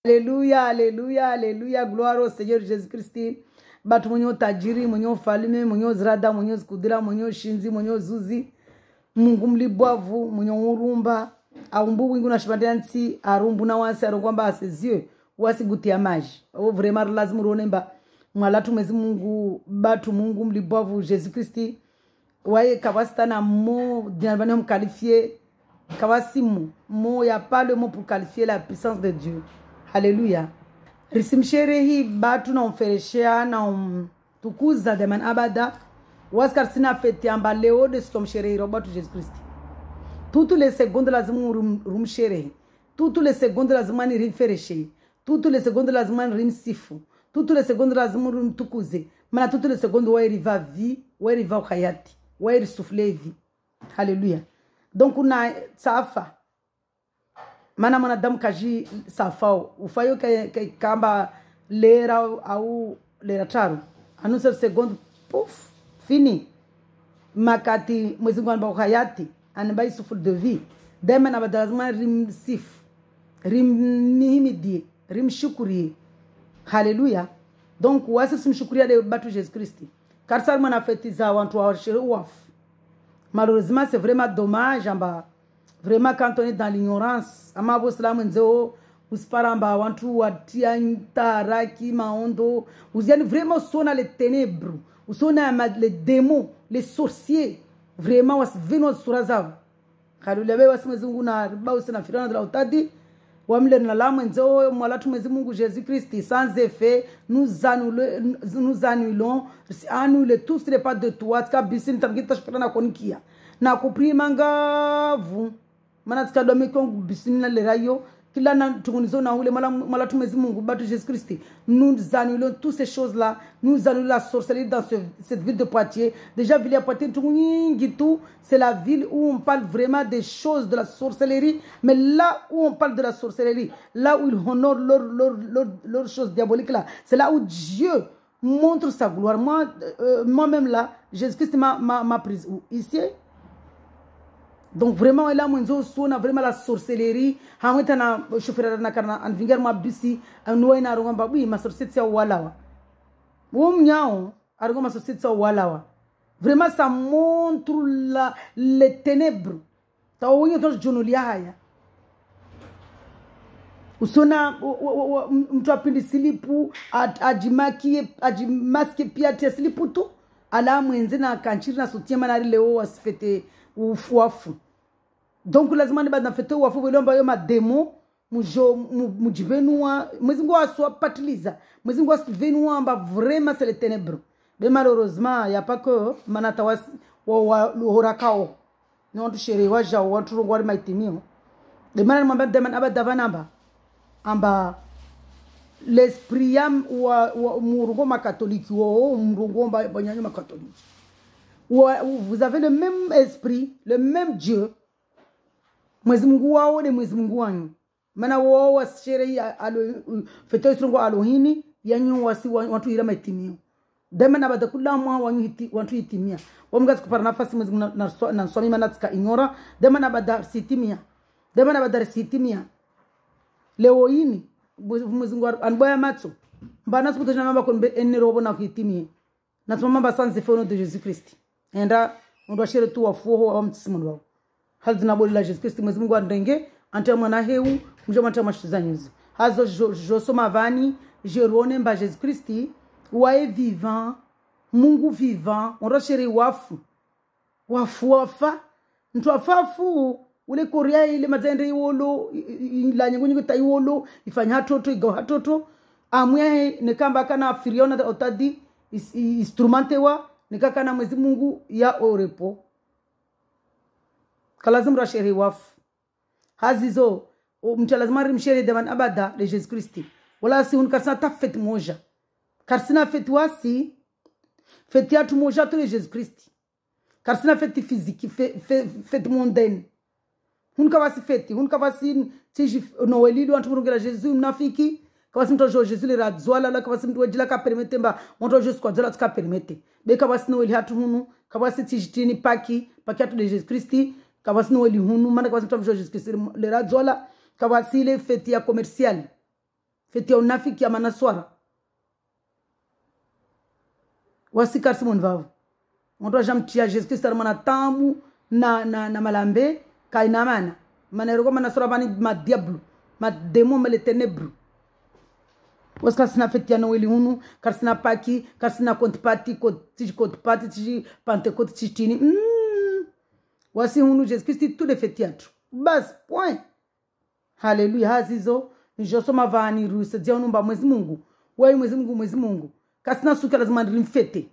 Alléluia, alléluia, alléluia, gloire au Seigneur Jésus-Christ. Batu mwenye tajiri, mwenye ufalme, mwenye zrada, mwenye skudira, mwenye shinzi, mwenye zuzi. Mungu mlibwavu, mwenye urumba. Aumbu wingu na shibandia nsi, arumbu na wansi, arungwamba asezio. Wasi guti ya maji. O vraiment lazima uronemba. Mwalatu mwezi Mungu, batu Mungu mlibwavu, Jésus-Christ. Waye kawasita na mo, dinalbani mqualifié. Kawasi mo, y a pas le mot pour qualifier la puissance de Dieu. Haleluya. Risimsherehi batu na umfereshea na tukuza deman abada. Waskar sina feti amba leo de sitomsherehi robatu Jésus Christ. Toutes les secondes lazima rumsherehi. Toutes les secondes lazima ni rimfereshe. Toutes les secondes lazima ni rimsifu. Toutes les secondes lazima rumtukuze. Mana toutes les secondes wa riva vie, wa riva ukayati, wa risufle vie. Haleluya. Donc una safa. Mana mwanadamu kaji safao ufayo kamba lera au lera taru anusa segundo puf fini makati mwezi ngwan ba hayati anabai sufur de vie dema na badazma rim sif rim nihimidi rim shukuri. Haleluya. Donc wasa simshukuria de batu Jésus Christ car ça m'a fait ça wantu wa waf. Malheureusement c'est vraiment dommage amba. Vraiment, quand on est dans l'ignorance, amabo salamu nzeo, usparamba, wantu watia taraki maondo, usiani vraiment sona les ténèbres, usona les démons, les sorciers, vraiment was vino surazav. Kalulebe was mezungu na riba usina firana de la utadi, wamle na lamu nzeo, mwalatu mezimungu Jésus Christ, sans effet, nous annulons tous les pas de toi, tka bisini tamgita shpirana konikia, na kupri mangavu, mana tikadwa mikongu bisinina lerayo kila na tungunizo na ule mala tumezi Mungu batu Jésus Christ. Nous annulons toutes ces choses là. Nous annulons la sorcellerie dans cette ville de Poitiers. Déjà ville de Poitiers c'est la ville où on parle vraiment des choses de la sorcellerie, mais là où on parle de la sorcellerie, là où ils honorent leurs choses diaboliques là, c'est là où Dieu montre sa gloire. Moi-même là, Jésus Christ m'a prise ici. Donc vraiment là mwenzo sona vraiment la sorcellerie hamweta na chauffeur na karna anvingar mabisi anwe na ronga babu ma sorcellerie ya walawa womnyao argo ma sorcellerie ya walawa. Vraiment ça montre les ténèbres ta wonyo to jonolia haya usona mtu apindi silipu ajimaske pia tia silipu tu ala mwenze na kanchiri na sotia manari leo wasifete ufuafu. Donc lazima ni bada fete ufuafu velomba yo ma demo mujivenua mwezi ngo aswa patiliza mwezi ngo asvenua amba vraiment c'est les ténèbres. Mais malheureusement y a pas que manata wa horakao ni watu shere waja watu rongwari maitimio de manana mwamba deman abada vanamba amba l'esprit yam wa murungo makatoliki wo murungo banyanyo makatoliki. Vous avez le même esprit, le même Dieu. Mwezi Mungu wao ni mwezi Mungu wanyu. Mana wao washere feto isrongo alohini yanyu wasi watu ira maitimio. Dema na badakula mwa wanyu watu itimia. Wamgazi kupara nafasi mwezi Mungu na swami manatika ignora. Dema na badar sitimia. Dema na badar sitimia. Leo hini mwezi Mungu anboya matso. Mbana sikutojana mamba konbe ene robo na kuitimie. Na tumamba sanze fono de Jésus Christ. Enda ndo shere tu wafuho wa mtsimu wao hazi na boli la Jésus Christ mwezi Mungu andenge ante mwana heu mjo mata mashuzanyizo hazo josoma vani jerone mba Jésus Christ wae vivant Mungu vivant ndo shere wafu wafa mtu afafu ule korea ile mazende iwolo la nyungu taiwolo ifanya hatoto igo hatoto amwe nekamba kana firiona otadi instrumente wa nikaka na mwezi Mungu ya orepo kalazim rasheri wafu hazizo mtu lazima rimshere deman abada de Jésus Christ wala si unkasana ta fete moja karsina fete wasi fete atu moja to Jésus Christ karsina fete physique fete mondaine unka wasi fete unka wasi tiji noeli wantu murungela Jésus mnafiki kawasi mtu Jésus le radzwala la kawasi mtu wajila ka permete mba mtu Jésus kwa dzala ka permete be kawasi no eli hatu hunu kawasi tijitini paki atu de Jésus Christ kawasi no eli hunu mana kawasi mtu Jésus Christ le radzwala kawasi le fete ya commercial fete ya unafiki ya manaswara wasikar simon vavu mtu ajamtia Jesus Christ armana tamu na malambe kaina mana rogo manaswara bani ma diablo ma démon les ténèbres waska sina fete ya Noeli hunu karsina paki karsina kontpati kontpati tiji pentecote titini wasi hunu Jesus Christ tout de fete yatu bas point. Haleluya. Hazizo njosoma vani rusa dia unumba mwezi Mungu wewe mwezi Mungu kasina suka lazima rimfete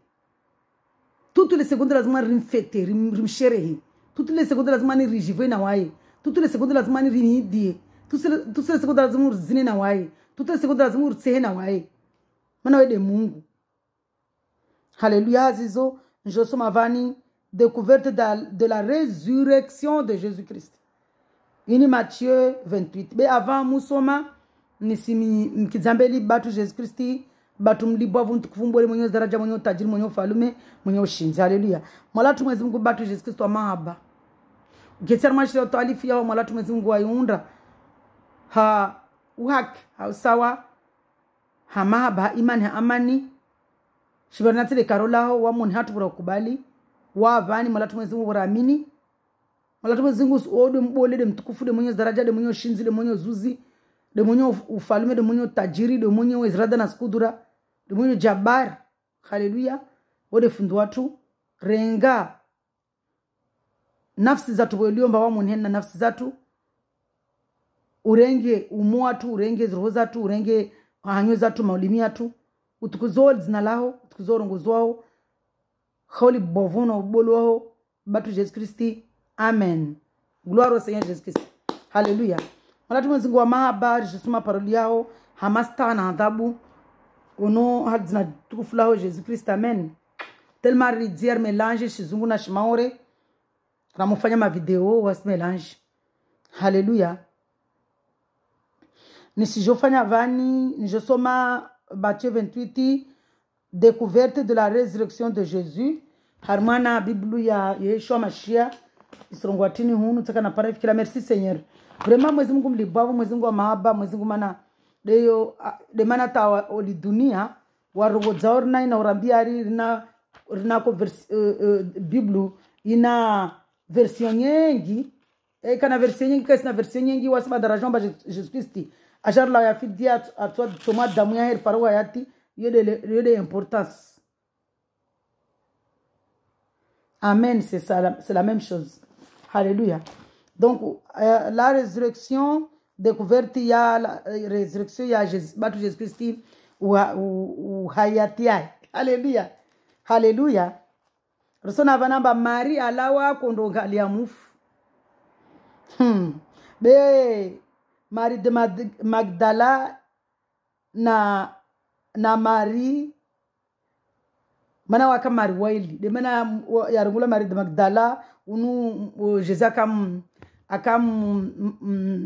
toutes les secondes lazima rimfete rimsherehe toutes les secondes lazima rijive na wae toutes les secondes lazima rinidie toutes les secondes lazima zine na wae toutes les secondes lazima tsehe na wae maana wewe de Mungu. Haleluya. Hazizo njosoma vani découverte de la résurrection de Jésus-Christ. Ini Matthieu 28. Be avant musoma nisimi mkizambeli batu Jesus Christi batu mlibwa vuntu kufumbole mwenye daraja mwenye tajiri mwenye falume mwenye ushinzi. Haleluya. Mwalatu mwezi Mungu batu Jesus Christi wa mahaba. Uketsera mashira utalifu yao mwalatu mwezi Mungu wa yunda ha uhaki ha usawa ha mahaba ha imani ha amani shibarinatile karolaho wa muni hatu bura kubali wa vani mwalatu mwezi Mungu ramini mwalatu mwezi Mungu ode mbole de mtukufu de mwenye daraja de mwenye ushinzi de mwenye zuzi de mwenye ufalume de mwenye tajiri de mwenye wezrada na skudura de mwenye jabar. Haleluya. Ode fundu watu renga nafsi zatu weliomba wa mwenye na nafsi zatu urenge umuatu urenge roho zatu urenge hanyo zatu maulimi atu utukuzol zinalaho utukuzol ngozwao kholi bovono bolwaho batu Jesus Christi. Amen. Gloire au Seigneur Jésus Christ. Haleluya. Malatu mwenzingu wa mahaba jisuma paroli yao hamasta na adhabu uno hadzina tukufulao Jesus Christ. Amen. Tellement ridier mélange shizungu na shimaore ramufanya ma video was mélange. Haleluya. Nisijofanya vani nijosoma Matthieu 28 découverte de la résurrection de Jésus harmana Bible ya Yeshua Mashia isrongwatini hunu taka na para fikira. Merci Seigneur. Vraiment mwezi Mungu mlibavu mwezi Mungu wa mahaba mwezi Mungu mana deyo de mana ta oli dunia warogo zaorna ina urambia rina ko Bible ina version nyingi kana version nyingi kasi na version nyingi wasema daraja ba Jesus Christ ajar la ya fidia atwa toma damu ya her parwa yati yede importance. Amen. C'est ça, c'est la même chose. Alléluia. Donc la résurrection découverte il y a la résurrection il y a Jésus Christ ou hayati. Alléluia. Alléluia. Rusona vanamba Marie alawa kondongalia mufu. Be Marie de Magdala na Marie mana waka Mari waili de mana yarungula Marie de Magdala unu Jesus akam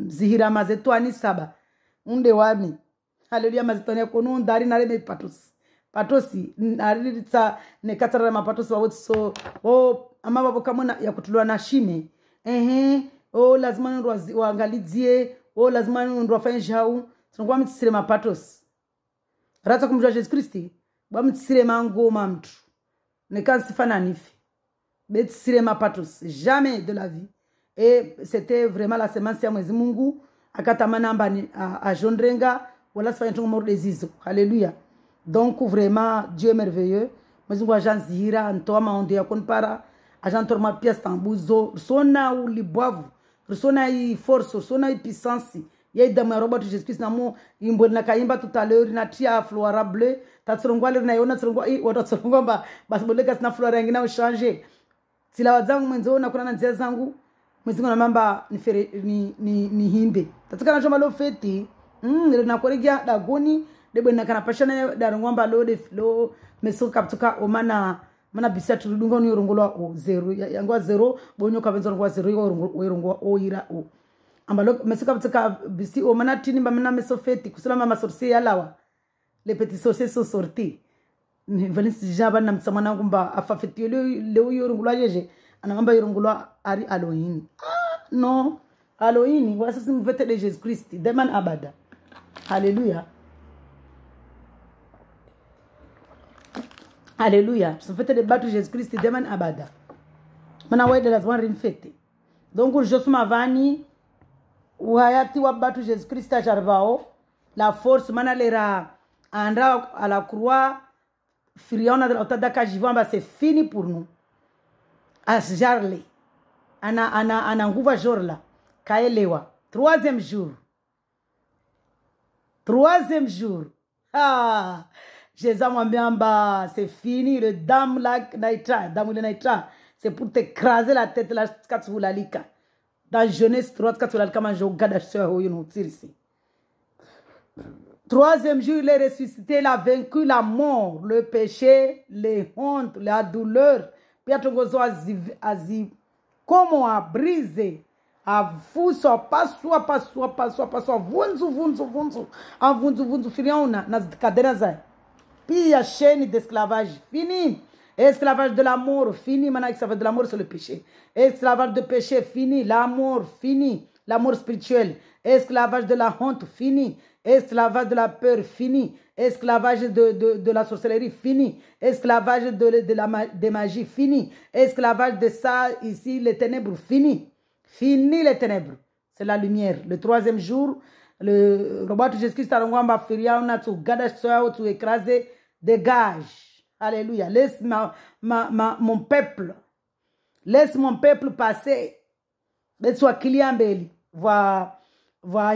zihira mazetwani saba unde wami. Haleluya. Mazetwani kono ndari nare patosi naritsa nekatara mapatosi wawoti so amababo kamona ya kutulwa na shime lazima ndo waangalizie lazima ndo wafanye shau tunangwa mtsire mapatosi rata kumjua Jesus Christi ba mtsire mangoma mtu nekansifana nifi betsire mapatos jamais de la vie. Et c'était vraiment la semence ya mwezi Mungu akatamana ambani a jondrenga wala sifanya tungo moro dezizo. Haleluya. Donc vraiment Dieu est merveilleux. Mwezi Mungu ajanzihira ntoa maondo ya konpara ajantorma pièce tambuzo sona ulibwavu sona i force sona i puissance ya damu ya Robert Jesus Christ namo imbo na kaimba tout à l'heure na tia flora bleu tatsirongwa na yona tsirongwa watatsirongwa ba basiboleka sina flora yangi na uchanger sila wazangu mwenzo na kuna na njia zangu mwezi na mamba ni himbe tatsika choma lo feti na koregia dagoni debwe na kana pashana da ngomba lo meso kaptuka o mana bisa tudunga ni rongolwa o 0 yangwa 0 bonyo kabenzo ngwa 0 yo rongwa o ira o ambalo meso kaptuka bisi o mana tini ba mana meso feti kusula mama sorcier yalawa les petits sorciers sont sortis. Valisi jaba na msamana ngumba afafeti leo yorungulwa jeje anangamba yorungulwa ari Halloween. No Halloween wasasi mvete de Jesus Christ deman abada. Haleluya. Alléluia. Se fête de battre Jésus-Christ deman abada. Mana waida lazima rimfete. Donc Josuma vani uhayati wa battre Jésus-Christ acharvao la force mana lera andra à la croix friona de l'otadaka jivamba c'est fini pour nous. Asjarle. Ana nguva jorla. Kaelewa. Troisième jour. Ah, Jésus m'a c'est fini, le dame la naitra, c'est pour t'écraser la tête la katsulalika. Dans Genèse 3, katsulalika manje ogada no tirisi. Troisième jour, il est ressuscité, il a vaincu la mort, le péché, les hontes, la douleur. Piatro gozo azi como a brise. Avuso passou vunzu filiona nas cadeiras aí. Pia chaîne d'esclavage fini. Esclavage de l'amour fini. Maintenant esclavage de l'amour c'est le péché. Esclavage de péché fini. L'amour fini. L'amour spirituel. Esclavage de la honte fini. Esclavage de la peur fini. Esclavage de la sorcellerie fini. Esclavage de magie fini. Esclavage de ça ici les ténèbres fini. Fini les ténèbres. C'est la lumière. Le troisième jour, le robot Jésus-Christ a renvoyé Firiauna tu gada soya tu écraser, dégage. Alléluia. Laisse mon peuple. Laisse mon peuple passer. Laisse kiliambeli. Va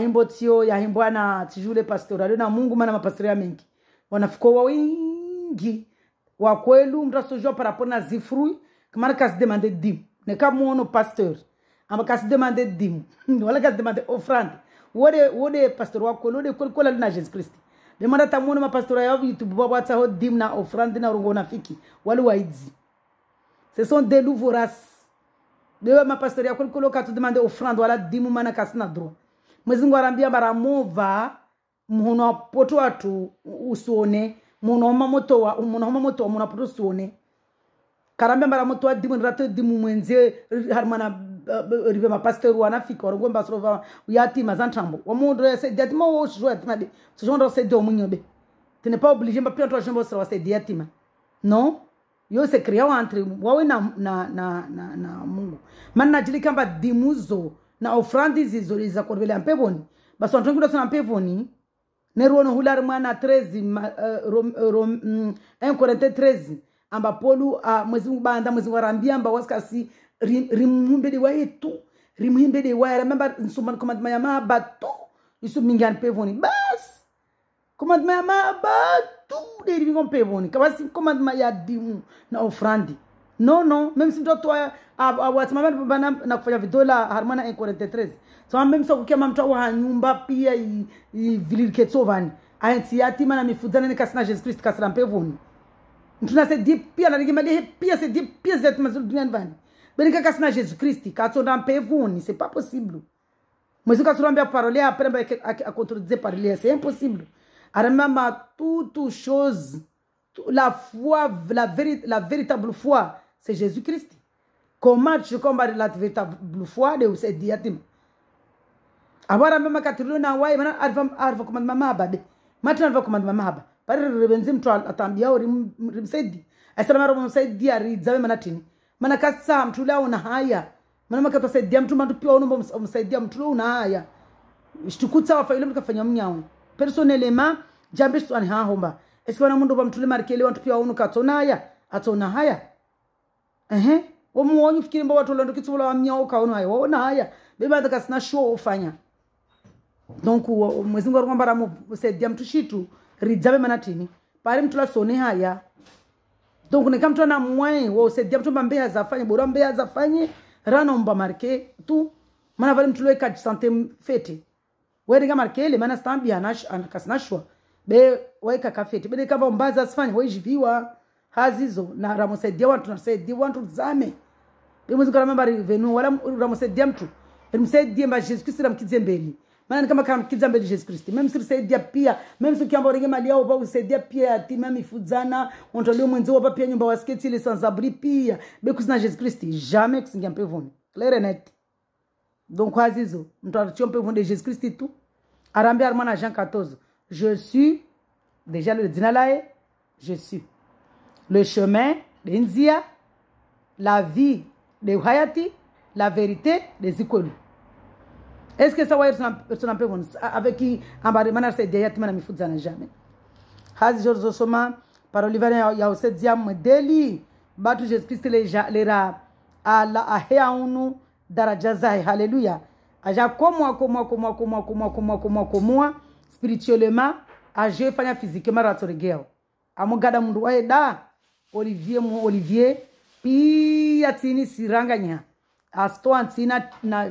imbotio ya himbwana tijule pastorale na Mungu mana mapastoria mengi. Wanafikoa wingi. Wa kwelu mtasojua parapona zifrui kama kasi demander dim. Ne kama muono pasteur. Amba kasi demander dim. Wala kasi demander offrande. Wode pastor wako lode kola na Jesus Christ. Demanda tamuono mapastora yao YouTube baba tsaho dim na offrande na rongo nafiki. Wale waizi. Ce sont des loups voraces. Dewe mapastora yako kola tu demander offrande wala dim mana kasi na droit. Mwezi Mungu arambia baramova muhono poto watu usuone muhono moto wa muhono poto usuone karambia baramoto wa dimu rate dimu mwenze harmana ribe mapasteur wanafika warongo mbasoro yati mazantambo wa mundo se diatima wo shjo yatima de ce genre c'est de munyobe tu n'es pas obligé mba pia toi jambo sera c'est diatima non yo se créa entre wawe na Mungu manna jilikamba dimuzo na offrande zizo za korvele mpevoni basi wantongi ndo sana mpevoni neruono hular mwana 13 1 Corinthiens 13 amba polu mwezi mbanda mwezi warambia amba waskasi rimumbede wa yetu rimumbede wa remember nsumana commandement ya mabatu isu mingan mpevoni bas commandement ya mabatu de rivingo mpevoni kabasi commandement ya dimu na offrande non même si mtoto wasimama bana na kufanya vidola harmana 1 Corinthiens 13 so même so kukia mtu wa nyumba pia viliriketsovani ainsi yatima na mifuzana nikasina Jesus Christ kasira mpevoni mtuna se di pia na rigimali pia se di pia zet mazul duniani vani benika kasina Jesus Christ katsonda mpevoni c'est pas possible mwezi kasurambia parole après a contredire parole c'est impossible arama toute chose la foi la véritable foi c'est Jésus-Christ. Comment tu combats la véritable foi de ce diatim? Abara mama katulu na wai mana arva commandement mabade. Matana arva commandement maba. Pare rebenzim to atambia ori rimsedi. Asema robo msedi ari zawe manatini. Mana kasa mtula una haya. Mana makato sedi mtu mandu pia unombo msedi mtula una haya. Shtukutsa wafa ile mkafanya mnyao. Personnellement jambe sto ani ha homba. Eswana mundu ba mtule markele wantu pia unu katona haya. Atona haya. Omuonyo fikiri mba watu londo kitsula wa mnyao kaona haya. Waona haya. Beba ndaka sina show ufanya. Donc mwezi Mungu arongamba ramu sedi mtu shitu ridzabe manatini. Pare mtula sone haya. Donc ne kamtu na mwe wo sedi mtu mbambe azafanye bora mbe azafanye rano mba marke tu mana vale mtu loe kadi santé fete. Wewe nga marke le mana stambi anakasnashwa. Be waika kafete. Be kaba mbaza asfanye wejiviwa hazizo na ramosedia watu na sedi watu zame. Be mwezi karamba revenu wala ramosedia mtu. Msedia mba Jesus Christ ramkize mbeli. Maana kama kiza mbele Jesus Christ. Même si saidia pia, même si kiamba rege mali yao ba usaidia pia yatima mifuzana, ontolio mwenzi wapa pia nyumba wasketi ile sans abri pia. Be kusina Jesus Christ jamais kusingia mpevoni. Clair et net. Donc hazizo, mtu arachio mpevoni de Jesus Christ tout. Arambia armana Jean 14. Je suis déjà le dinalae, je suis. le chemin, le nzia, la vie, le hayati, la vérité, les ikolu. Est-ce que ça va être un peu avec qui en bas de manar c'est déjà tu m'as mis foutre ça jamais. Hazi George Soma par Oliver ya osedia modeli batu Jesus Christ les ra a heaunu daraja zai haleluya. Aja komwa spirituellement aje fanya physiquement ratorigeo. Amugada mundu wa da Olivier pia tini siranganya. Asto antina na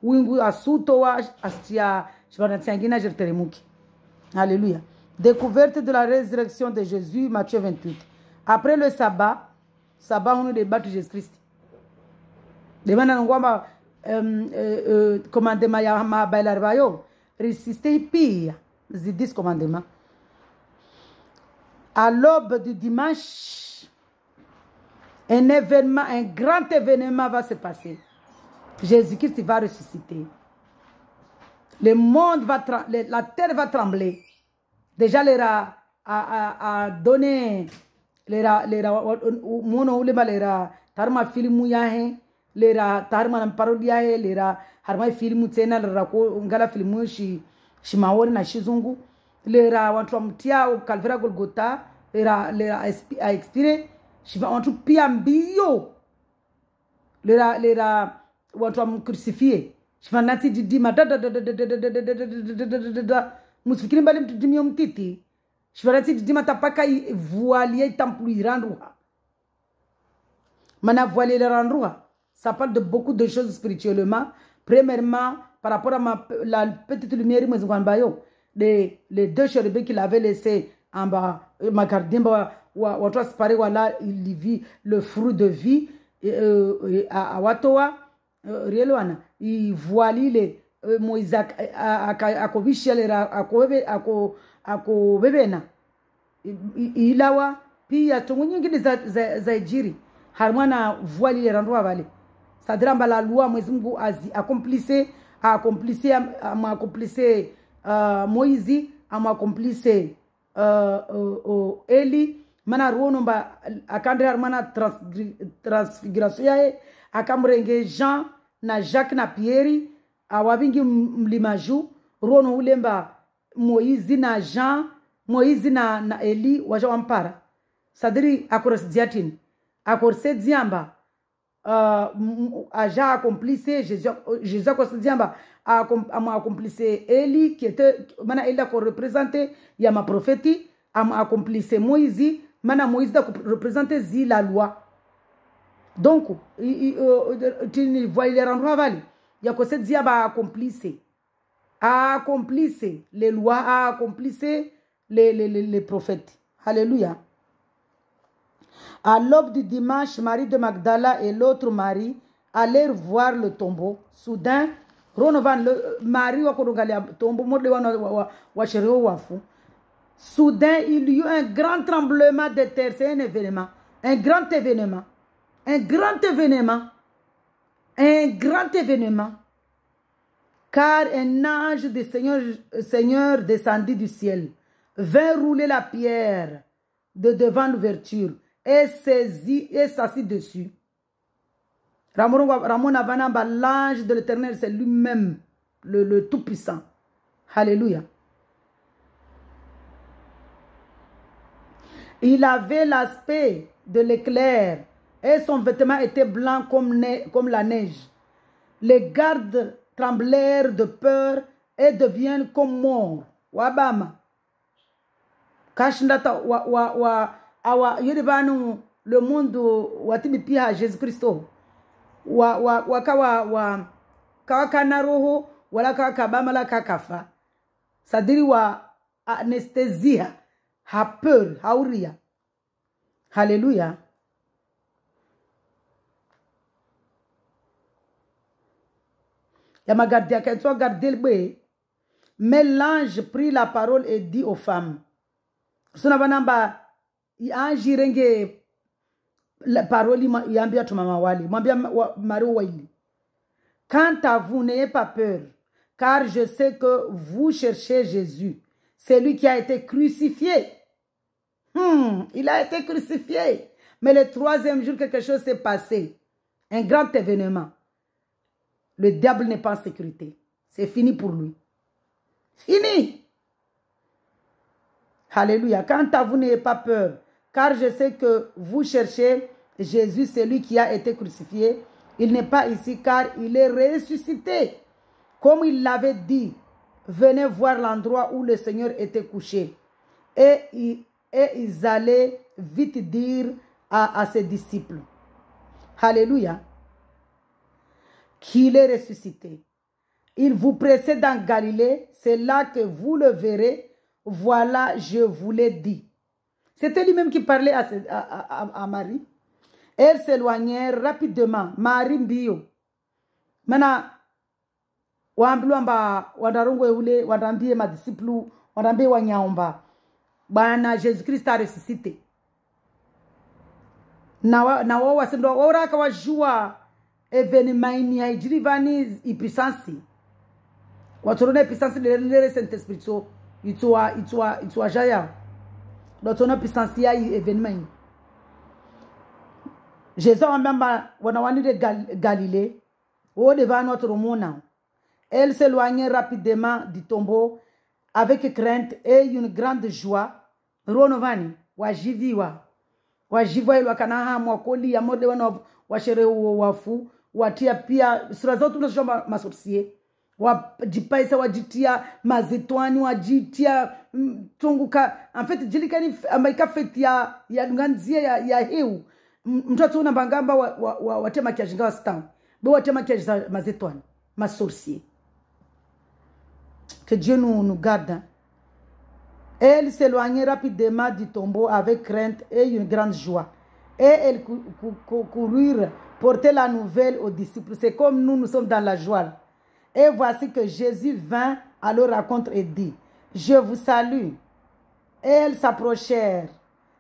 wingu asuto wa astia shibanatsangina jerteremuki. Alléluia. Découverte de la résurrection de Jésus, Matthieu 28. Après le sabbat on nous débat de Jésus-Christ. Demanda ngwamba commandement ya ma bailarbayo résister pire. Les 10 commandements. À l'aube du dimanche, un grand événement va se passer. Jésus-Christ va ressusciter. Le monde va la terre va trembler. Déjà, a donné tarma filmu yahe, tarma parodia he, harma filmu tena ko ngala filmu shi maori na shizungu, watu mtia Calvaire Golgotha, a expiré. Shiva watu pia mbio watu crucifié. Shiva nati didima musikiri mbali mtudimio mtiti. Shiva nati didima tapaka voilier tampuli randruha. Mana voilier randruha. Ça parle de beaucoup de choses spirituellement. Premièrement, par rapport à la petite lumière les 2 chérubins qu'il avait laissé en bas, Makardimba watu aspare wala il vit le fruit de vie a watoa rielwana i voili le Moïse akobishia akobebena ilawa pia tungu nyingine za ijiri harmana voili le randwa vale sadramba la loi Mwezi Mungu accomplissait Moïse accomplissait Eli mana ruono mba akandre harmana transfiguration yae akamrenge Jean na Jacques na Pierre awabingi mlimaju ruono ulemba Moïse na Jean Moïse na Eli waja wampara sadiri akorse diatine akorse diamba aja accomplissé Jésus akorse diamba accomplissé Eli qui était mana Eli ko représenter ya ma prophète accomplissé Moïse mana Moïse da représenter la loi. Donc tu vois il est rendu vali ya ko se dia ba accomplissé les lois, accomplissé les prophètes. Alléluia. À l'aube du dimanche, Marie de Magdala et l'autre Marie allèrent voir le tombeau. Soudain, Marie soudain, il y eut un grand tremblement de terre. C'est un événement. Un grand événement. Un grand événement. Un grand événement. Car un ange du Seigneur descendit du ciel, vint rouler la pierre de devant l'ouverture et s'assit dessus. Ramon Avanamba, l'ange de l'Éternel, c'est lui-même, le Tout-Puissant. Alléluia. Il avait l'aspect de l'éclair et son vêtement était blanc comme la neige. Les gardes tremblèrent de peur et deviennent comme morts. Wabama. Kashdata awa yiribanu le monde watimi pia Jésus-Christ. Wakawa kawakana roho wala kakabama la kakafa. Sadiri wa anestesia. Ha peur, hauria. Alléluia. Mais l'ange prit la parole et dit aux femmes. La parole quant à vous, n'ayez pas peur, car je sais que vous cherchez Jésus, celui qui a été crucifié. Il a été crucifié. Mais le troisième jour, quelque chose s'est passé. Un grand événement. Le diable n'est pas en sécurité. C'est fini pour lui. Fini. Alléluia. Quant à vous, n'ayez pas peur. Car je sais que vous cherchez Jésus, celui qui a été crucifié. Il n'est pas ici car il est ressuscité. Comme il l'avait dit, venez voir l'endroit où le Seigneur était couché. Et ils allaient vite dire à ses disciples, alléluia, qu'il est ressuscité. Il vous précède dans Galilée, c'est là que vous le verrez. Voilà, je vous l'ai dit. C'était lui-même qui parlait à Marie. Elle s'éloignait rapidement. Marie mbio. Maintenant, wandarongwe ule, wandambie madisciples, wandambie wanyaomba. Bwana Jésus-Christ a ressuscité. Na wao wasendo oraka wajua evenimani ya ijirivani ipisansi. Watorona pisansi lere Saint-Esprit so itwa jaya. Dotona pisansi ya evenimani. Jésus a même wanawani de Galilée au devant notre monde. Elle s'éloignait rapidement du tombeau avec crainte et une grande joie. Ronovani wajiviwa. Wajiva ilwa kanaha mwakoli ya mode wana washere wafu watia pia sura zote tunasoma masorcier wajipaisa wajitia mazitwani wajitia tunguka en fait jilikani amaika feti ya nganzia ya heu mtoto una bangamba watema kiajinga stam bo watema kiajinga mazitwani masorcier. Que Dieu nous garde. Elle s'éloignait rapidement du tombeau avec crainte et une grande joie. Et elle coururent porter la nouvelle aux disciples. C'est comme nous sommes dans la joie. Et voici que Jésus vint à leur rencontre et dit, je vous salue. Et elles s'approchèrent,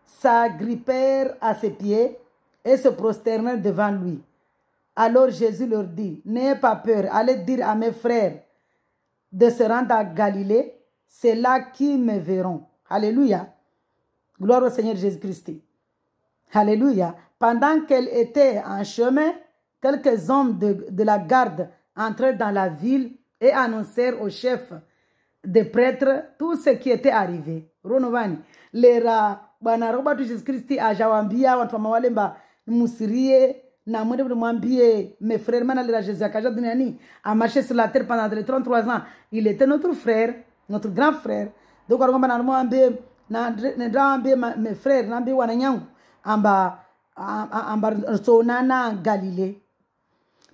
s'agrippèrent à ses pieds et se prosternèrent devant lui. Alors Jésus leur dit, n'ayez pas peur, allez dire à mes frères de se rendre à Galilée. C'est là qu'ils me verront. Alléluia. Gloire au Seigneur Jésus-Christ. Alléluia. Pendant qu'elle était en chemin, quelques hommes de la garde entrèrent dans la ville et annoncèrent au chef des prêtres tout ce qui était arrivé. Ronovani. Lera bwana Robert Jésus-Christ ajawambia watu wale mba musirie na mwende mwambie mes frères mana lera Jésus akaja duniani a marché sur la terre pendant 33 ans. Il était notre frère. Notre grand frère. Donc, on va mes frères, en Galilée.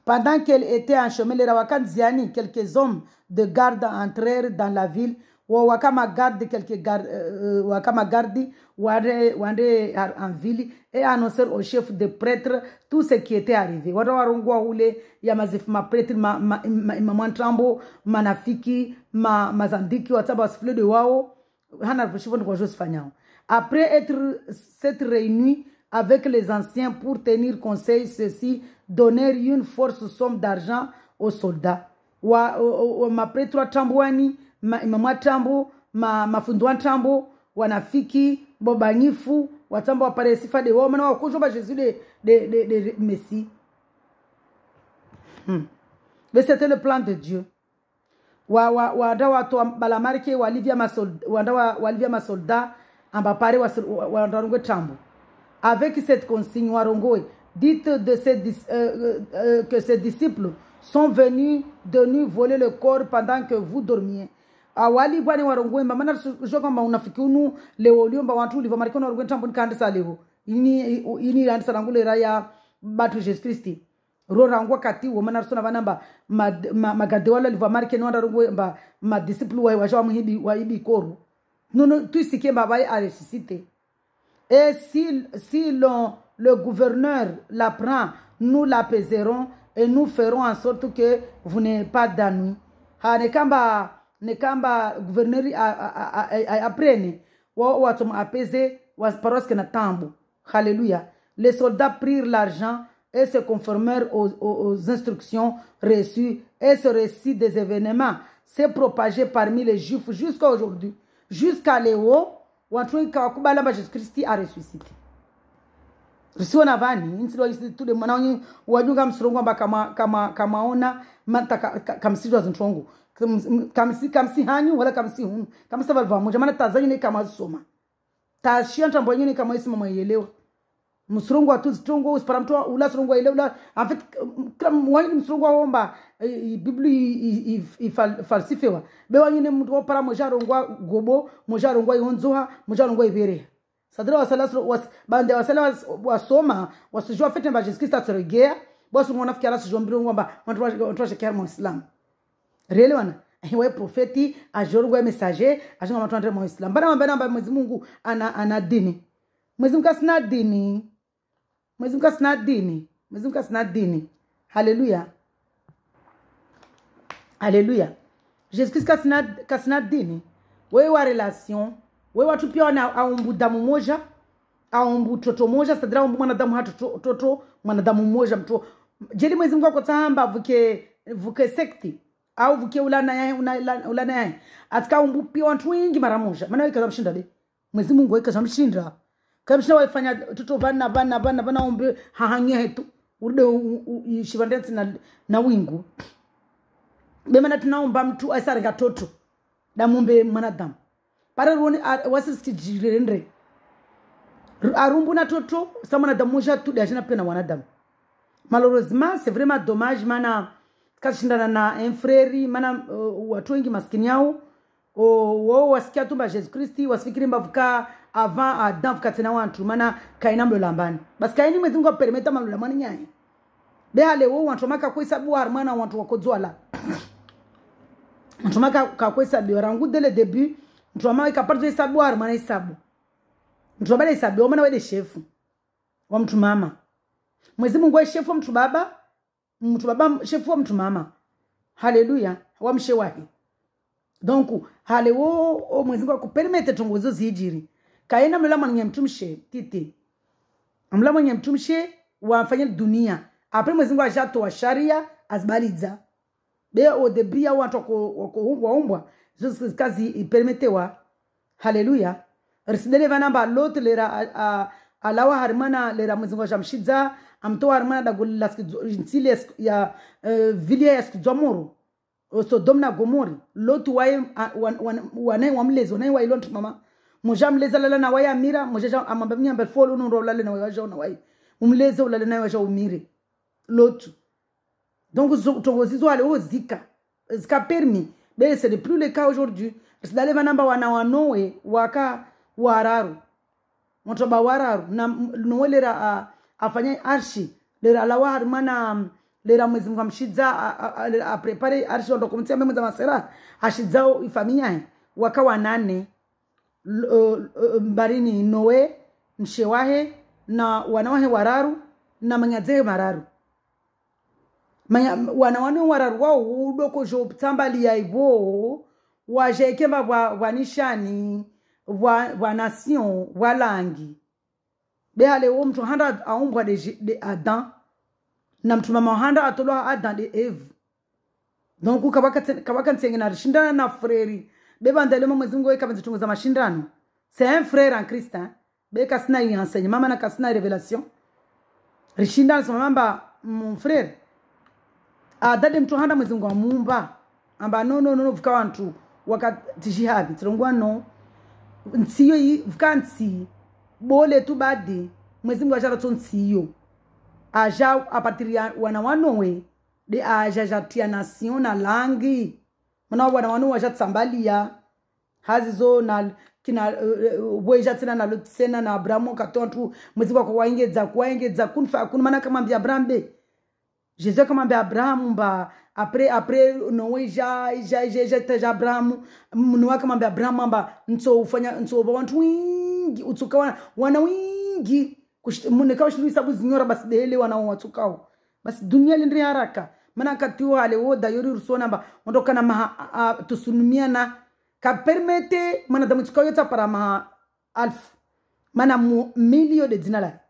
Pendant qu'elle était en chemin, les Rawakan Ziani, quelques hommes de garde entrèrent dans la ville. Wakama garde quelques Wakama gardi wande en ville et annoncèrent au chef des prêtres tout ce qui était arrivé. Wadarungwa ule ya mazifima prêtre mantrambo manafiki mazandiki wataba sifle de wao hana vushivon kwa Joseph. Après s'être réunis avec les anciens pour tenir conseil, ceux-ci donnèrent une forte somme d'argent aux soldats. Ma prêtre tambouani Mama tambo, mafundwa tambo, wanafiki, bobanyifu, watambo waparesifa de wao, mana wakujoba Jésus de Messie. Mais c'était le plan de Dieu. Wanda watu balamarike walivia masoldat, ambapare wadarungwe tambo. Avec cette consigne, warongoe, dites que ces disciples sont venus de nous voler le corps pendant que vous dormiez. Awali bwani warongwe mamana joka mba unafiki unu leo liomba watu liva marikona warongwe tambuni kandisa leo ini andisa rangule raya batu Jésus Christ ro rangwa kati wo mana sona banamba magade wala liva marikena wanda rongwe mba ma disciple wa jawa muhibi wa ibi koru non tout ce qui baba a ressuscité. Et si le gouverneur l'apprend, nous l'apaiserons et nous ferons en sorte que vous n'ayez pas d'ennui. Nekamba gouverneur apprenne watu apaiser waparoske na tambo. Alléluia. Les soldats prirent l'argent et se conformèrent aux instructions reçues, et ce récit des événements s'est propagé parmi les Juifs jusqu'à aujourd'hui. Jusqu'à Léo, watu kawakubala ba Jesus Christ a ressuscité risiwa na vani insilo tude mwana wajunga msurongo amba kama ona mata kamsijwa zintongo kamsi hanyu wala kamsi hunu kamsa valva moja maana tazanyi ne kama soma tashia ntambo nyingine kama isi mama yelewa msurongo atu zitongo usipara mtu ula surongo yelewa en fait wani msurongo omba bibli falsifewa be wanyine mtu opara moja rongwa gobo moja rongwa yonzoha moja rongwa ibere sadra wasala bande wasala wasoma wasijua fete mba Jesus Christ atsregea bosu ngona fikira sijua mbiro ngomba watu washekea mu Islam rele wana hiwe profeti ajorugwa messager ajinga watu andre mu Islam bana mbana Mwenyezi Mungu ana dini Mwenyezi Mungu asina dini Mwenyezi Mungu asina dini Mwenyezi Mungu asina dini haleluya haleluya Jesus Christ kasina dini wewe wa relation wewe watu pia wana aumbu damu moja aumbu toto moja sadra aumbu mwanadamu hatu toto mwanadamu moja mtu jeli Mwenyezi Mungu akotamba vuke sekti au vuke ulana yae atika umbu pia watu wengi mara moja maana weka zamshinda de Mwenyezi Mungu weka zamshinda kamshinda waifanya toto bana umbe hahanya hetu ude shivandensi na wingu bemana tunaomba mtu asarenga toto damumbe mwanadamu para roni wasisi jirendre arumbu na toto samana damusha tu dajina pena wanadamu malheureusement c'est vraiment dommage mana kashindana na un frère mana watu wengi maskini yao wao wasikia tumba Jesus Christ wasifikiri mbavuka avant Adam vuka tena watu mana kaina mlo lambani basi kaini Mwenyezi Mungu permeta mlo lambani nyanya beale wao watu maka kwa sababu harmana watu wakozwala watu maka kwa sababu rangu dès le début mtu amawe kapata hesabu harmana hesabu mtu baba hesabu omana wede chef wa mtu mama Mwenyezi Mungu wa chef wa mtu baba chef wa mtu mama haleluya wa mshewahi donc hale wo Mwenyezi Mungu akupermete tongozo zijiri kaena mlama nye mtumshe titi mlama nye mtumshe wafanye dunia après Mwenyezi Mungu ajatoa sharia azbaliza be au début ya watu wako waumbwa Jesus kazi ipermetewa haleluya risidele vanamba lot lera alawa harmana lera Mwenyezi Mungu jamshiza amtoa harmana da gollasile ya vilia ya skizomoro Sodom na Gomori lot wae wane wamlezo nae wa ilont mama moja mleza lala na waya mira moja amambamnya mbefolo no lala na waya na waya umleza ulala na waya umire lot donc tongozizo ale ozika zika permis mais ce n'est plus le cas aujourd'hui risidale vanamba wana wanowe waka wararu motoba wararu na nowelera afanya arshi lera lawa harmana lera Mwenyezi Mungu amshiza a prepare arshi ndo kumtia memo za masera ashizao ifamia waka wanane barini Noe mshewahe na wanawahe wararu na manyaze mararu wanawane wararu wao udoko jo tambali ya ibo wajekemba wanishani wa nation walangi beale wo mtu handa aumbwa de Adam na mtu mama handa atolwa Adam de Eve donc kabaka ntengena rishindana na frère beba ndale Mwenyezi Mungu weka mzitungo mashindano c'est un frère en Christ hein beka sina enseigne mama na kasina révélation rishindana sama mamba mon frère dade mtu handa Mwenyezi Mungu amumba amba no vuka wantu wakati jihad tirongwa no nsiyo vukansi bole tu badi Mwenyezi Mungu ajara tonsiyo aja apatiria wana wanowe de aja jatia nation na langi mana wana wanowe aja tsambalia hazizo na kina weja tena na lutsena na Abrahamu katontu Mwenyezi Mungu kwaingeza kunfa mana kama mbia Abraham be Jesus kama mbia Abraham ba après Noé ja Abraham mnuwa kama mbia Abraham ba nso ufanya nso wantu wingi utuka wana wingi muneka shuru sabu zinyora basi dele wana watukao basi dunia lindri haraka mana katiwa ale woda yori rusona ba ondoka na tusunumiana ka permete mana damu tukao yota para ma alf mana milio de dinala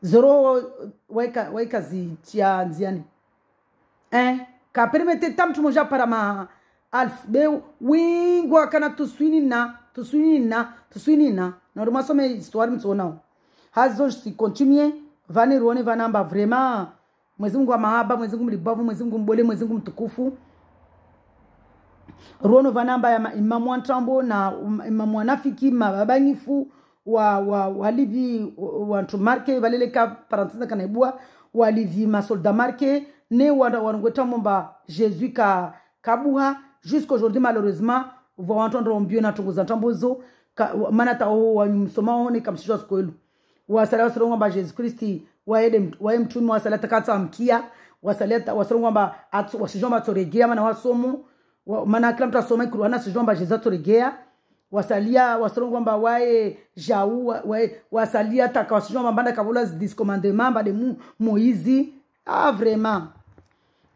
zero waika zi tia nziani ka permete tamtu moja para ma alf be wingwa kana tuswinina na rumasome histoire mtsonao hazo si continue vani ruone vanamba vraiment Mwenyezi Mungu wa mahaba, Mwenyezi Mungu mlibavu, Mwenyezi Mungu mbole, Mwenyezi Mungu mtukufu. Ruono vanamba ya imamu antrambo na imamu wanafiki mababanyifu walivi wantu marke valeleka parenthèse kanaibua walivi masolda marke ne wanongweta momba Jésus kabuha jusqu'aujourd'hui malheureusement vont entendre un bio na tunguza ntambozo manata wanyumsoma hone kamsijwa skoelu wasala wasongo ba Jesus Christi wae mtumi wasala takata mkia wasaleta wasongo ba wasijomba toregea mana wasomo mana kila mtu asoma Qur'ana sijomba Jesus toregea wasalia wasongo ba wae jau wasalia takawasijomba banda kabula discommandement ba de Moïse vraiment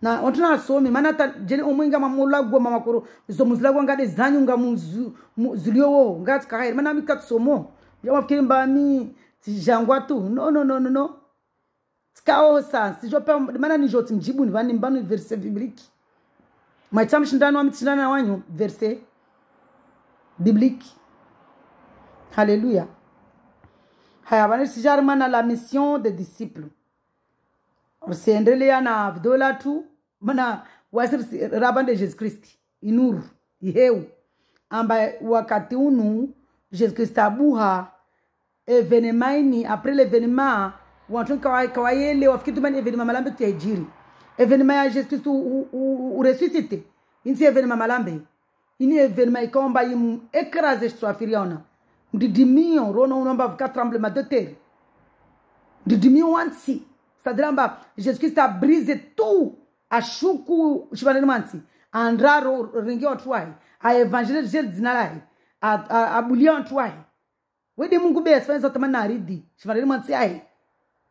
na ontuna asomi mana ta jeni omwenga mamola gwa mamakoro zomuzila gwa ngade zanyu nga muzulio ngati kaire mana mikatsomo jawa fikiri mbami tijangwa tu no skao sa sijopa mana ni joti mjibu ni vani mbanu verset biblique maitam shindano wa mitishindana wanyu verset biblique haleluya haya bana sijar mana la mission des disciples orsiendelea na video la tu mana wasir rabande Jesus Christ inuru iheu amba wakati unu Jesus Christ abuha evenement après l'événement wantu kawayele wafikitu mani événement malambe tu ejiri événement ya Jesus Christ ou ressuscité insi événement malambe ini événement ikomba yimu écraser swafiriona ndidimion rono unomba vika tremblement de terre ndidimion wansi c'est-à-dire Jésus-Christ a brisé tout à choukou chivanelmansi andraro ringi otwai a évangéliser dinalai a abolir otwai wede mungu be espérenza tamana ridi chivanelmansi ai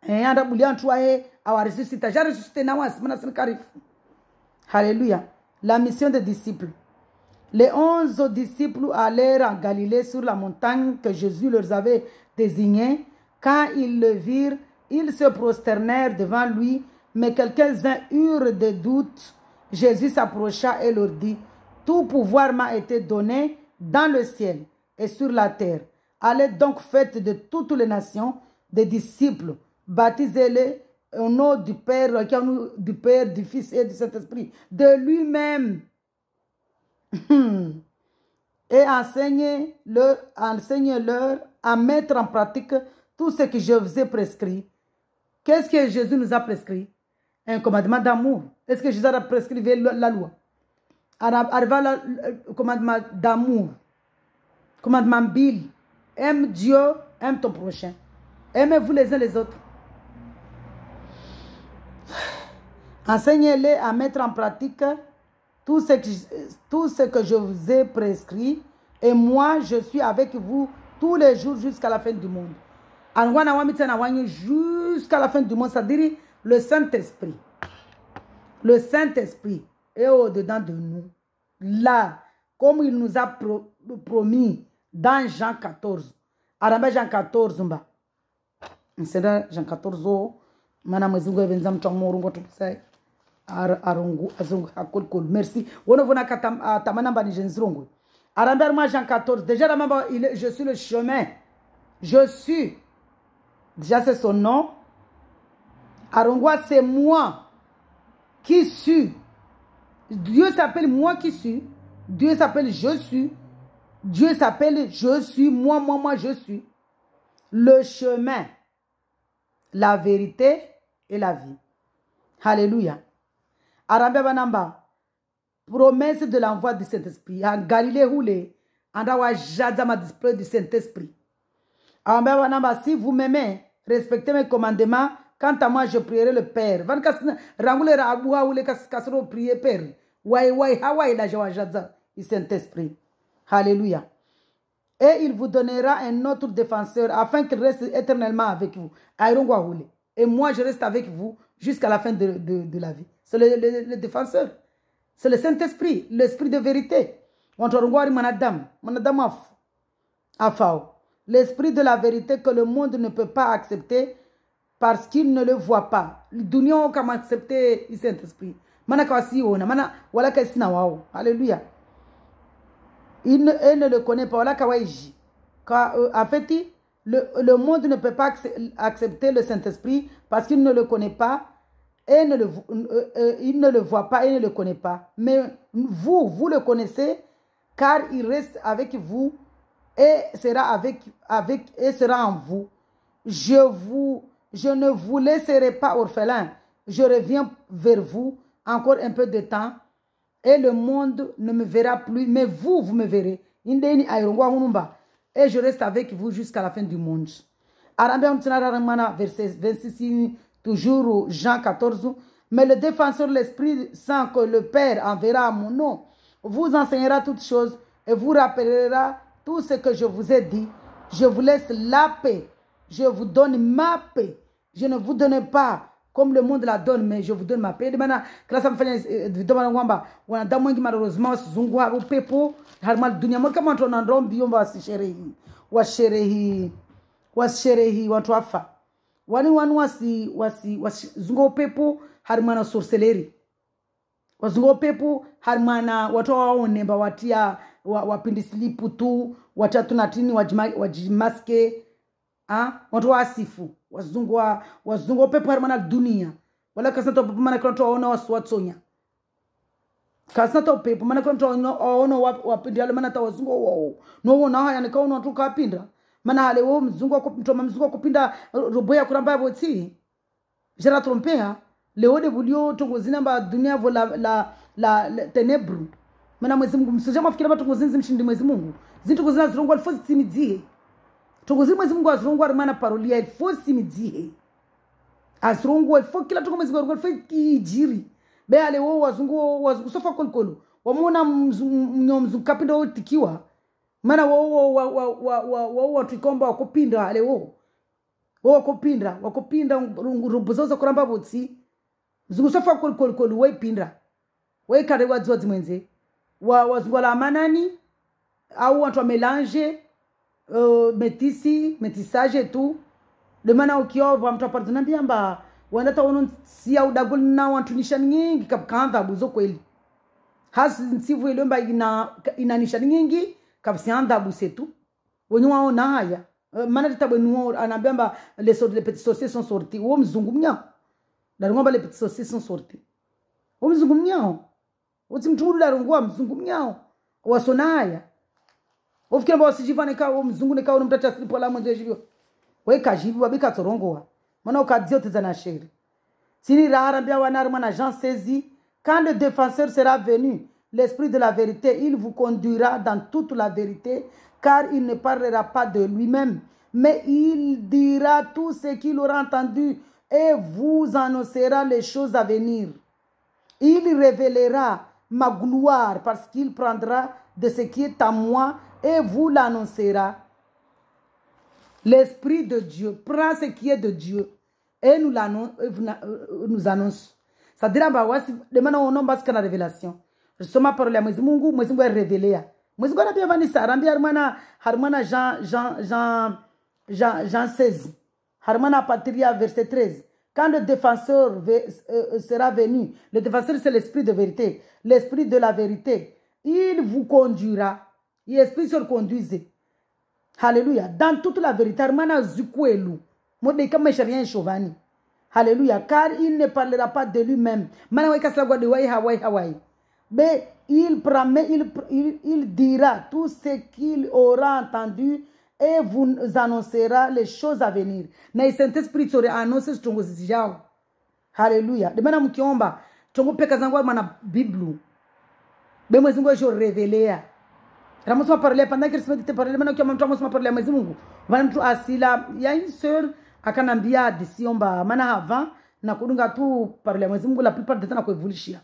anda abolir otwai a ressusciter já ressuscité na wasi mana sinkarif alléluia la mission des disciples. Les 11 disciples allèrent en Galilée sur la montagne que Jésus leur avait désignée. Quand ils le virent, ils se prosternèrent devant lui, mais quelques-uns eurent des doutes. Jésus s'approcha et leur dit, « Tout pouvoir m'a été donné dans le ciel et sur la terre. Allez donc faites de toutes les nations des disciples, baptisez-les au nom du Père, du Fils et du Saint-Esprit, de lui-même. Et enseignez-leur à mettre en pratique tout ce que je vous ai prescrit. » Qu'est-ce que Jésus nous a prescrit? Un commandement d'amour. Est-ce que Jésus a prescrit la loi? Arriva le commandement d'amour. Commandement Bill. Aime Dieu, aime ton prochain. Aimez-vous les uns les autres. Enseignez-les à mettre en pratique tout ce que je vous ai prescrit. Et moi, je suis avec vous tous les jours jusqu'à la fin du monde. Jusqu'à la fin du monde, c'est-à-dire le Saint-Esprit. Le Saint-Esprit est au-dedans de nous. Là, comme il nous a promis dans Jean 14. Aramba Jean 14, c'est dans Jean 14, merci. Aramba Jean 14. Déjà, je suis le chemin. Je suis. Déjà, c'est son nom. Arongwa, c'est moi qui suis. Dieu s'appelle moi qui suis. Dieu s'appelle je suis. Dieu s'appelle je suis. Moi, je suis. Le chemin, la vérité et la vie. Alléluia. Arambe banamba. Promesse de l'envoi du Saint-Esprit. En Galilée, roulé. Andawa jadama display du Saint-Esprit. Arambe banamba, si vous m'aimez, respectez mes commandements. Quant à moi, je prierai le Père. Père. Le Saint-Esprit. Alléluia. Et il vous donnera un autre défenseur afin qu'il reste éternellement avec vous. Et moi, je reste avec vous jusqu'à la fin de la vie. C'est le défenseur. C'est le Saint-Esprit, l'Esprit de vérité. L'Esprit de la vérité que le monde ne peut pas accepter parce qu'il ne le voit pas. L'union comme accepter le Saint-Esprit. Alléluia. elle ne le connaît pas. Voilà kawaiji. En fait, le monde ne peut pas accepter le Saint-Esprit parce qu'il ne le connaît pas, et il ne le voit pas et ne le connaît pas. Mais vous le connaissez, car il reste avec vous et sera en vous. Je ne vous laisserai pas orphelin. Je reviens vers vous encore un peu de temps et le monde ne me verra plus, mais vous me verrez. Et je reste avec vous jusqu'à la fin du monde. Verset 26, toujours Jean 14. Mais le défenseur, l'Esprit Saint que le Père enverra à mon nom, vous enseignera toutes choses et vous rappellera tout ce que je vous ai dit. Je vous laisse la paix. Je vous donne ma paix. Je ne vous donne pas comme le monde la donne, mais je vous donne ma paix. Malheureusement, washerehi watu wafa wani zungo pepo harmana sorceleri wazungo pepo harmana watu waonemba watia wapindi slipu tu watatu na tini wajimaske watu wasifu wazungo pepo harmana dunia wala kasanta pepo mana kronto waona waswatsonya kasanta pepo mana kronto waona wapindi alemana ta wazungo wao no wona haya nikaona watu kapinda mana hale wo mzungu kupinda robo ya kuramba boti jera trompea leo de bulio tongozina ba dunia vo la tenebru mana mwezi Mungu msije mafikira batongozinzi mshindi mwezi Mungu zintongozina zirongwa alfosi timidzihe tongozina mwezi Mungu azirongwa mana parolia alfosi timidzihe azirongwa alfo kila tongo mwezi Mungu alfo kijiri be hale wo wazungu sofa kolkolo wamona mzungu kapinda otikiwa mana wo tukomba wakupinda ale wo wakupinda rubuzoza kuramba butsi zungusofa kolkol we pinda we kare wadzodzi mwenze wazungola manani au watu melange métissage tu de mana ukioba mtu apartana biamba wanda tawono sia udagol na watu nishani nyingi kapkanda buzo kweli hasi nsivu ilomba ina nishani nyingi kapsianda busetu wonywa ona haya mana tatabwe nuo anabamba les petits sorciers sont sortis wo mzungu mnya darungomba les petits sorciers sont sortis wo mzungu mnya uti mturu darungwa mzungu mnya wasona haya ofikira ba sijivane ka wo mzungu ne ka wo mtata slipo la mwenje jivyo we kajibi wabika torongoa mana ukadio tezana sheri sini rara bia wanar mana Jean 16 quand le défenseur sera venu l'esprit de la vérité, il vous conduira dans toute la vérité, car il ne parlera pas de lui-même, mais il dira tout ce qu'il aura entendu et vous annoncera les choses à venir. Il révélera ma gloire parce qu'il prendra de ce qui est à moi et vous l'annoncera. L'Esprit de Dieu prend ce qui est de Dieu et nous annonce. Ça dira, demanda on nombre de la révélation. Soma parole ya Mwezi Mungu ya revelea. Mwezi Mungu anapia vanisa arambia harmana Jean 16. Harmana patria verset 13. Quand le défenseur sera venu, le défenseur c'est l'esprit de vérité, l'esprit de la vérité, il vous conduira. L'esprit se conduise. Alléluia. Dans toute la vérité, harmana zukwelu. Mode kama sharien chovani. Alléluia. Car il ne parlera pas de lui-même. Mana weka slagwa de Hawaii. Mais il dira tout ce qu'il aura entendu et vous annoncera les choses à venir. Na Saint-Esprit sore annonce stongo zijao. Hallelujah. De mana mkiomba tongo peka zangu mana Bible. Be Mwezi Mungu jo revelea. Ramos ma parler pendant que se parler mana kiomba mtu amos ma parler Mwezi Mungu. Wana mtu asila ya une sœur akanambia disiomba mana avant na kudunga tu parler Mwezi Mungu la plupart du temps na kuevolushia.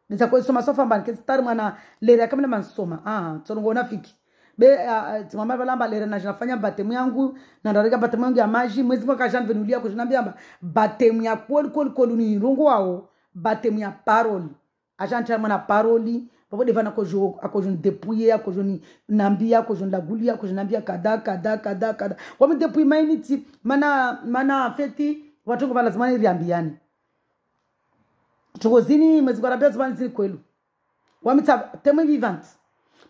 Nisa kwa soma sofa mbani kestari mwana lera kamile mansoma tsorongo nafiki be timama balamba lera na jinafanya batemu yangu na ndarika batemu yangu ya maji Mwezi Mungu kajan venulia kujinambia batemu ya kol ni rongo wao batemu ya parole ajanta mwana paroli papo devana kojo akojun depouiller akojun nambia akojun lagulia akojun nambia kada wame depouiller mainiti mana feti watu kwa lazima riambiani tukozini Mwezi Mungu arabia zibani kwelu wamita temo vivante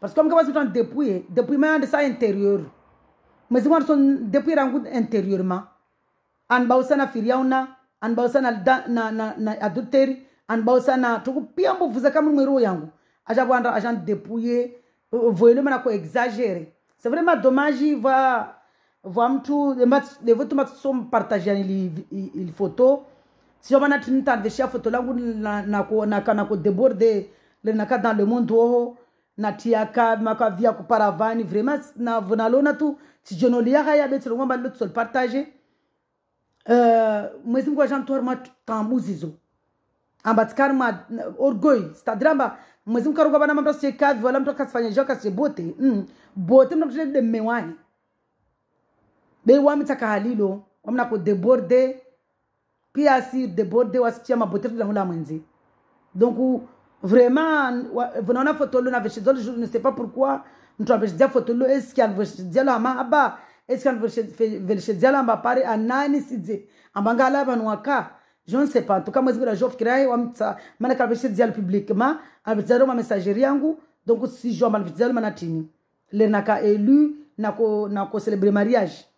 Parce que comme que vous dépouiller, dépouillement de ça intérieur. Mais si vous dépouiller intérieurement, an bausa na firiauna, an bausa na adultère, an bausa na tuku pia mbo vous kama numero yangu. Aja bwanda agent dépouiller, voyez le mana ko exagérer. C'est vraiment dommage il va mtu de votu matsom partager il photo. Si on a tinta de chef photo langu na ko déborder le naka dans le monde ho na tiaka maka via ko paravani vraiment na vonalona tu si je no liaka ya betu ngomba l'autre sol partager mwezi mko agent torma tambuzizo ambatikar ma orgueil c'est-à-dire mwezi mko roga bana mtu cheka voilà mtu kasifanya joka se bote bote mtu de mewani be wami takahalilo wamna ko déborder pia si déborder wasitia mabote dans la mwenzi donc vraiment venant na photo na veshidol je ne sais pas pourquoi mtu ameshidia photo lo est-ce qu'il veshidia la mahaba est-ce qu'il veshidia la mbapare anani sidze ambangala banwaka je ne sais pas en tout cas moi je jof kirai wamta mana ka veshidia publiquement abizaro ma messagerie yangu donc si je mal veshidia manatini le naka élu nako célébrer mariage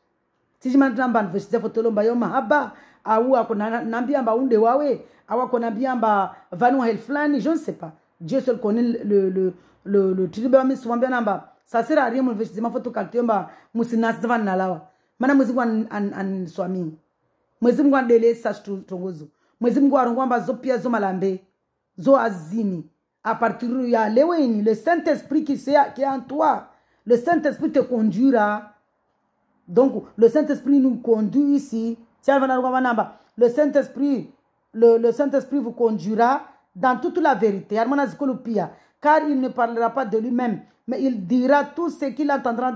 si je m'entends veshidia photo lo mbayo mahaba au akona nambia mba unde wawe au akona nambia mba vanu hel flani je ne sais pas Dieu seul connaît le tribe ami sombia namba ça sert à rien mon vêtement photo kaltemba musinas devant nalawa mana muzimu an swami muzimu ndele sach tongozo muzimu arongwamba zo pia zo malambe zo azimi à partir ya leweni le Saint-Esprit qui est en toi le Saint-Esprit te conduira donc le Saint-Esprit nous conduit ici. Le Saint-Esprit, le Saint-Esprit vous conduira dans toute la vérité. Car il ne parlera pas de lui-même, mais il dira tout ce qu'il entendra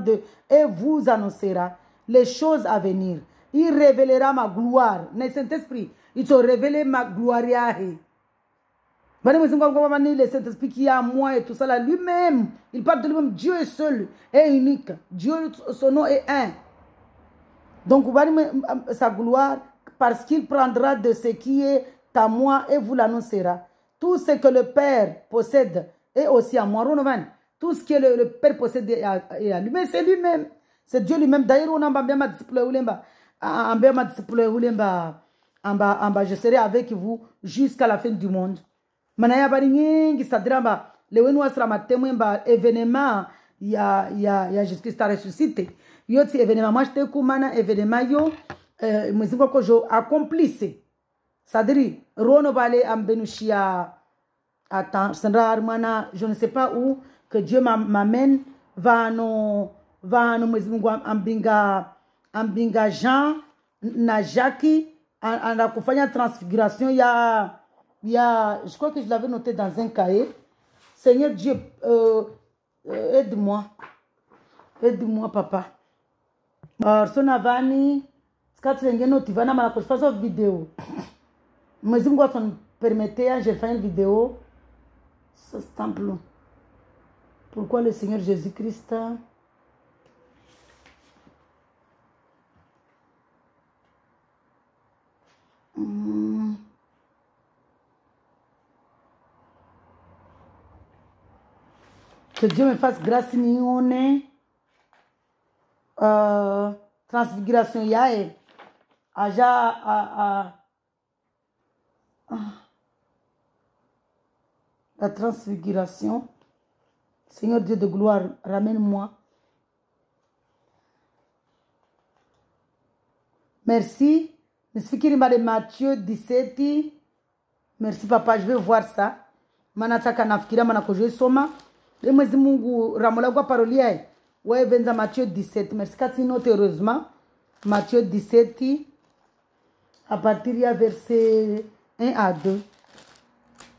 et vous annoncera les choses à venir. Il révélera ma gloire. Le Saint-Esprit, il te révèle ma gloire. Le Saint-Esprit qui est à moi et tout ça là, lui-même, il parle de lui-même. Dieu est seul et unique. Dieu, son nom est un. Donc, sa gloire, parce qu'il prendra de ce qui est à moi et vous l'annoncera. Tout ce que le Père possède est aussi à moi. Tout ce que le Père possède est à lui. Mais c'est lui-même. C'est Dieu lui-même. D'ailleurs, on a bien ma disciple je serai avec vous jusqu'à la fin du monde. Manaya baringi sadraba lewenu asra matemo mba événement ya Jésus-Christ a ressuscité. Yo ti événement moi j'étais kumana événement yo mwezingo ko jo accomplisse sadri rono balé ambenushia attends sandra armana je ne sais pas où que Dieu m'amène va no mwezingo ambinga Jean na Jacques en kufanya transfiguration ya je crois que je l'avais noté dans un cahier. Seigneur Dieu aide-moi papa. Sonavani skatengeno tivana mala ko faço vidéo. Mas me gostam permeter je faire une vidéo ce temple. Pourquoi le Seigneur Jésus-Christ que Dieu me fasse grâce nione transfiguration yae aja la transfiguration. Seigneur Dieu de gloire, ramène-moi. Merci. De Matthieu 17. Merci papa, je vais voir ça. Manataka nafikira manakoje soma. Le mwezi Mungu ramola kwa parolia. Ouais, venza Matthieu 17. Merci Cathy, note heureusement. Matthieu 17 à partir du verset 1 à 2.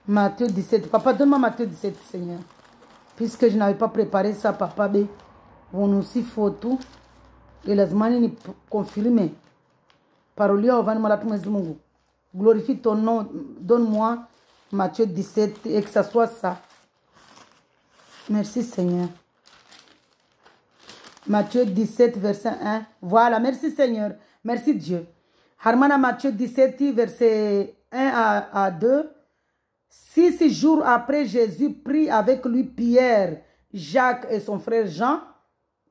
Matthieu 17. Papa, donne-moi Matthieu 17, Seigneur. Puisque je n'avais pas préparé ça, papa, on nous aussi faut tout. Et les manines confirmées. Parolia au vani malatu mwezi Mungu. Glorifie ton nom. Donne-moi Matthieu 17 et que ça soit ça. Merci Seigneur. Matthieu 17, verset 1. Voilà, merci Seigneur. Merci Dieu. Harmana Matthieu 17, verset 1 à 2. 6 jours après, Jésus prit avec lui Pierre, Jacques et son frère Jean,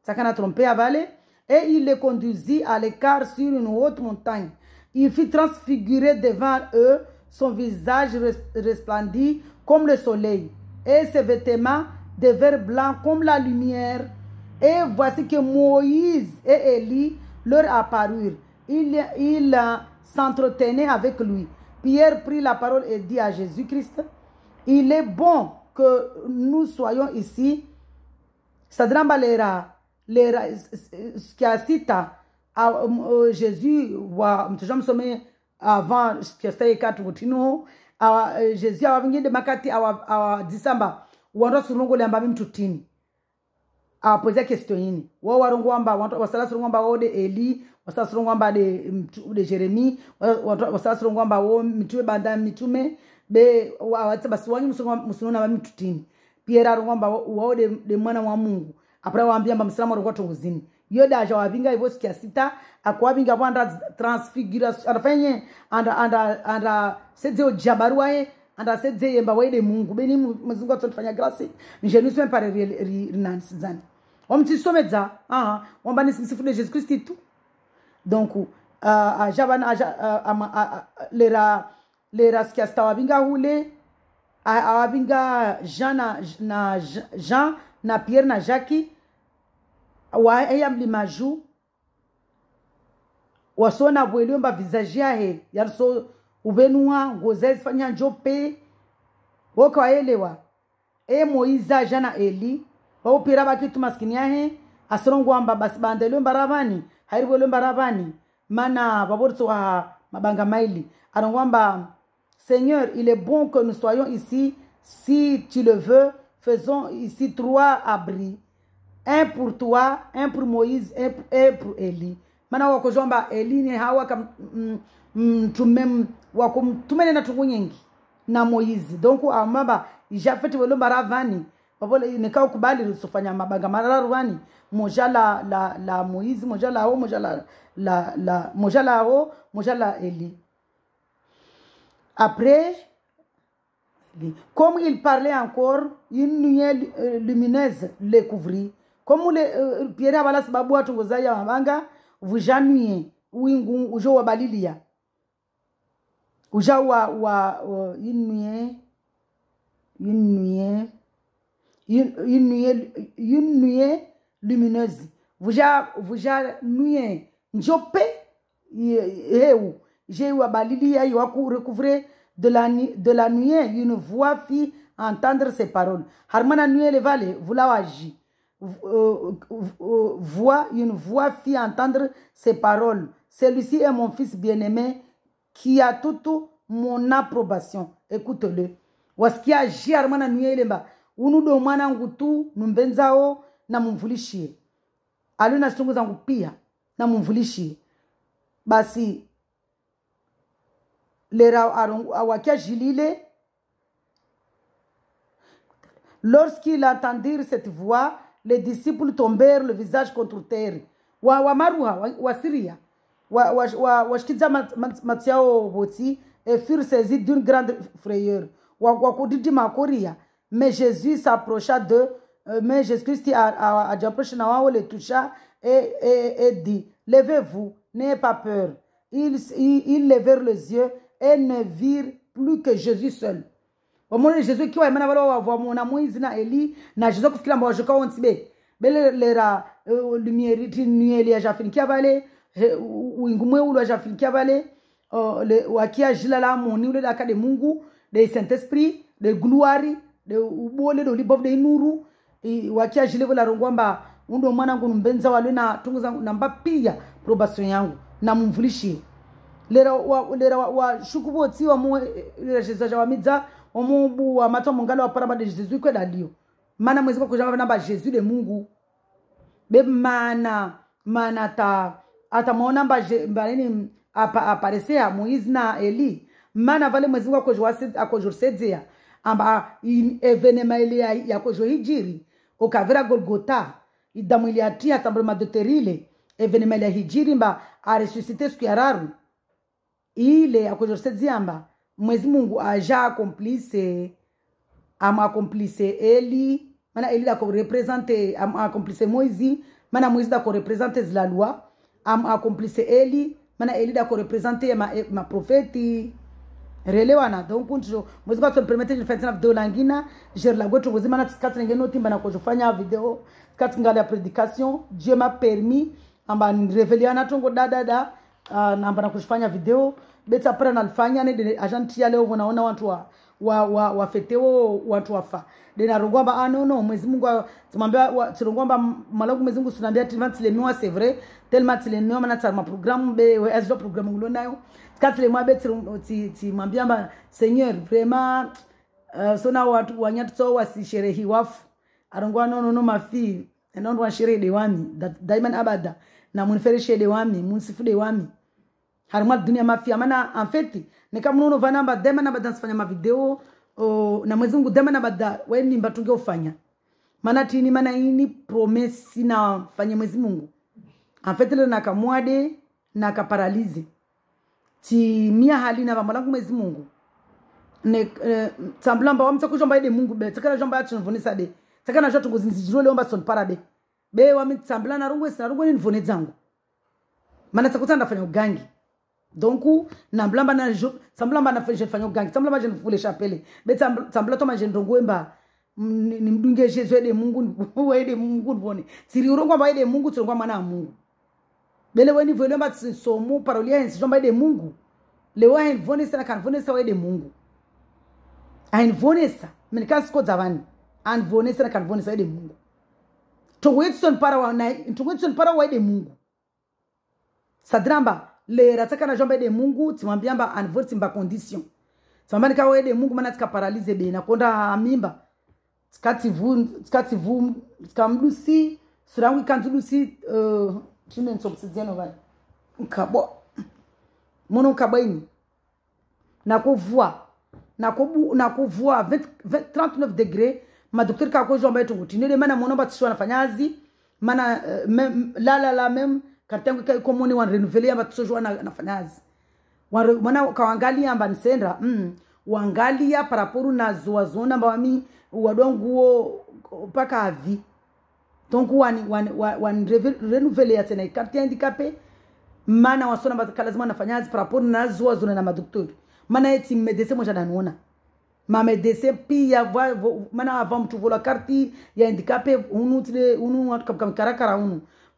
ça qu'on a trompé à Valais, et il les conduisit à l'écart sur une haute montagne. Il fit transfigurer devant eux, son visage resplendit comme le soleil, et ses vêtements devinrent blancs comme la lumière. Et voici que Moïse et Élie leur apparurent. Ils s'entretenaient avec lui. Pierre prit la parole et dit à Jésus-Christ, il est bon que nous soyons ici. Sadrambà lera skiasita Jésus wa mtujam some avant skiasta ekatu utino Jésus awabingi de makati awa disamba wanda surungo lamba mtutini apoza question yini wa warongo amba wasala surungo amba ode Eli wasala surungo amba de Jérémie wasala surungo amba wo mitume banda mitume be watsa basiwanyi musunona mtutini Pierre arongomba waode de mwana wa Mungu apra waambia mba msalamu alikuwa tongozini yoda aja wabinga hivyo sikia sita akwabinga bwanda transfiguration anafanye anda sedze jabaruae anda sedze yemba waide Mungu beni muzungu atofanya grâce je ne suis pas rinansi zani omtisomedza wamba nisimsifude Jésus Christ tout donc ajabana lera sikia sita wabinga hule awabinga Jean na Pierre na Jacques wa eyamli maju wasona bwelomba visage yahe yarso ubenua ngozezi fanya njope woka waelewa Moiza jana Eli wa Pierre bakitu maskini yahe asrongo amba basi bandelomba rabani hairbolomba rabani mana baborto wa mabanga maili arongwamba Seigneur, il est bon que nous soyons ici. Si tu le veux, faisons ici 3 abris. Un pour toi, un pour Moïse, un pour Élie. Mana wako jomba Élie ni hawa kam tumem wako tumene na tungu nyingi na Moïse. Donc amaba ijafeti welomba ravani. Babole nekao kubali rusufanya mabanga mararwani. Moja la Moïse, moja la ho, moja la Élie. Après, comme il parlait encore, une nuée lumineuse les couvrit. Comme Pierre Abalas Babua Tungozaya Mabanga, vous januez, Wingu, Ujo wa Balilia. Uja une nuée lumineuse. Vous nuée, Njope, j'ai eu à Balilia, il a recouvert de la nuée, une voix fit entendre ses paroles. Harmana nuée le vallée, vous l'avez une voix fit entendre ses paroles. Celui-ci est mon fils bien-aimé qui a toute mon approbation. Écoute-le. Waski agi harmana nuée lemba. Unu do mwana ngutu numbenzao na mumvulishie. Aluna stungu zangu pia na mumvulishie. Basi lorsqu'ils entendirent cette voix, les disciples tombèrent le visage contre terre. Et furent saisis d'une grande frayeur. Mais Jésus s'approcha d'eux, mais Jésus-Christ a approché les toucha et dit, levez-vous, n'ayez pas peur. Ils levèrent les yeux et ne virent plus que Jésus seul. Au moment où Jésus qui wa mon Moïse na Eli na Jésus kufikira mba wajoka ontibe bele lera lumière nuée ya jafini kiabale uingumwe ulo jafini kiabale le wakia jila la moni ule la kade Mungu de Saint-Esprit de gloire de ubole de libof de nuru wakia jile la rongwamba undo mwana ngunu mbenza wale na tungu zangu na mbapia probation yangu na mumvulishie lera wa shukuboti wa mu Jésus wa midza omubu wa mato mungalo wa paraba de Jésus kwa dalio mana mwezi kwa kujama namba Jésus de Mungu be mana ata maona mbaleni aparecea Moïse na Eli mana vale mwezi kwa akojosedzea amba evenema ile ya kojohijiri okavera Golgotha idamu ile atia tambrema de terile evenema ile hijiri mba a ressuscité siku ya raru ile akojosedzea mwezi Mungu aja accomplisse Eli mana Eli d'accord représenter am accomplisse Moïse mana Moïse d'accord représenter la loi am accomplisse Eli mana Eli d'accord représenter ma prophète relewana donc unjo Moïse kwa permettre de faire une vidéo langina je la goto ngozi mana tsikati ngeno timba na kujofanya video tsikati ngala prédication Dieu m'a permis amba nireveliana tongo dada namba na kufanya video beta para nalifanya ne agenti ya leo unaona watu wa feteo watu wafa dena rongomba no Mwenyezi Mungu tumwambia tirongomba malaku Mwenyezi Mungu tunambia tellement le noa c'est vrai tellement le noa mana ta ma programme be as programme ngulo nayo katile mwa be ti mwambia ba Seigneur vraiment sona watu wanyatso wasisherehi wafu arongwa no mafi enondo wa sherehe de wami daiman abada na munferishe de wami munsifu de wami harima dunia mafia mana en fait ne kama unaona vanamba dema na badansi fanya ma video na Mwenyezi Mungu dema na bada wewe ni mbatunge ufanya mana tini mana ini promesse na fanya Mwenyezi Mungu en fait le nakamwade na kaparalyze ti mia hali na bamalangu Mwenyezi Mungu ne tamblamba wa mtako jomba ide Mungu be takana jomba yatu nvonesa de takana jatu ngozinzijiro le omba son parabe be wa mtambla na rungwe sina rungwe ni nvone zangu mana takutanda fanya ugangi donc na mblamba na samblamba na fanya ugangi samblamba je nfule chapele be tambla to maje ndongwemba ni mdunge Yesu ede Mungu waide Mungu bone siri urongwa baide Mungu tsongwa mana Mungu bele weni volemba somu parolia jomba ide Mungu lewa nvonesa na kanvonesa waide Mungu ainvonesa menikasiko zavani anvonesa na kanvonesa ide Mungu tongwetson para waide Mungu sadramba le rataka na jomba ide Mungu timwambiamba anvoti mba condition timwambani ka waide Mungu mana tika paralyze be na konda mimba tikati vu tikamdusi surangu ikandusi chine ntsokutsidzeno vai nkabo mono kabaini na kuvua na kuvua 39 degrés ma docteur ka ko jomba etu tinele mana mono batishwa nafanyazi mana la même katangu kai komoni wan renouveler batisho nafanyazi wana kaangalia amba nsendra wangalia paraporu na zona mbami wadonguo paka avi donc wan renouveler ya tena carte handicapé mana wasona bakalazima nafanyazi paraporu na zona na madoktori mana eti medecin moja nanuona ma medecin pia mana avant mtu vola carte ya handicapé unu watu karakara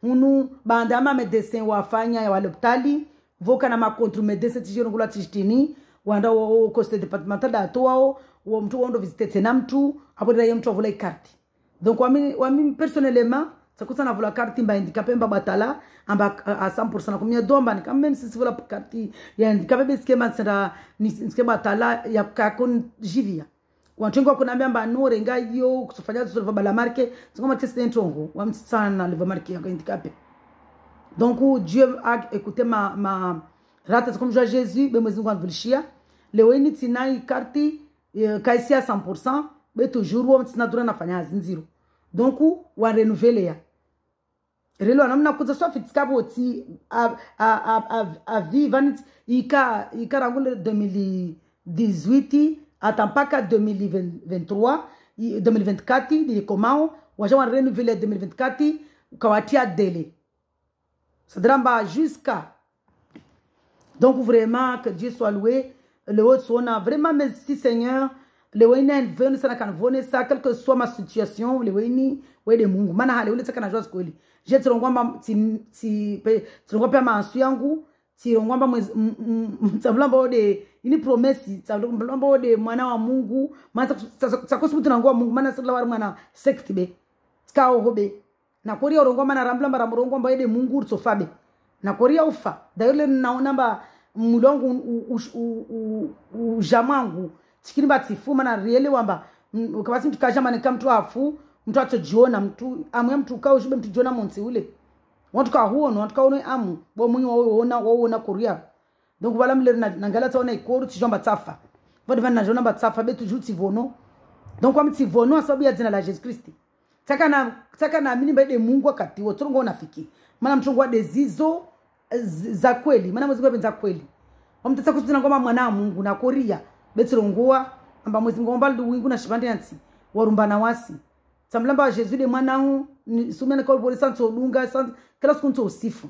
unu banda ma medecin wafanya ya walopitali voka na ma contre medecin tijero ngula tijitini wanda wo coste départemental da toao wo mtu wondo visiter tena mtu hapo ndio mtu vola carte donc wami personnellement sakusa na vola carte mba handicapé mba batala amba a 100% kumia domba ni même si vola carte ya handicapé biskema sera ni skema batala ya kakon jivia wantengo kunambia mba nore ngayo kufanya solva bala marque ngoma test ntongo wamtsana liva marque ya handicapé donc Dieu a écouté ma rata comme Jésus be Mwenyezi Mungu anvulishia leo ni tinai carte kaisia 100% be toujours wamtsina dura nafanya zinziro donc wa renouveler ya relo namna kuza so fitskabo ti a vivant ika rangule 2018 atampaka 2023 2024 ni komao waja wa renouveler 2024 kawatia délai sadramba jusqu'à donc vraiment que Dieu soit loué le haut soit vraiment merci Seigneur le wena venu sana kanvone ça quelle que soit ma situation le weni wede Mungu mana hale ule tsaka joa kweli je tirongwamba tirongwamba mansu yangu tirongwamba mtavulamba ode ini promesse tirongwamba ode mwana wa Mungu mana tsakosubutu nangwa Mungu mana sala war mwana sect be tskawo hobe na koria orongwamba na ramblamba ramurongwamba ode Mungu ursofabe na koria ufa daile naona ba mulongo ujamangu tikini batifu mana riele wamba ukabasi mtu kajama ni kama mtu afu mtu atojiona mtu amwe mtu kao shibe mtu jiona monsi ule watu ka huo watu ka ono amu bo munyi waona koria donc wala mle na ngala taona ikoru tijomba tafa vodi vana jona batsafa betu juti vono donc kwa mti vono sababu ya jina la Jesus Christ taka na mini baide Mungu wakati wotorongo unafiki mana mtu ngwa dezizo za kweli mana mwezingu za kweli wamtata kusutina ngoma mwana Mungu na koria betirongua amba Mwenyezi Mungu mbali wingu na shibandi yansi warumbana wasi Samblamba Jésus le mwanao sumena kwa bole santo lunga santo kila siku nto sifu.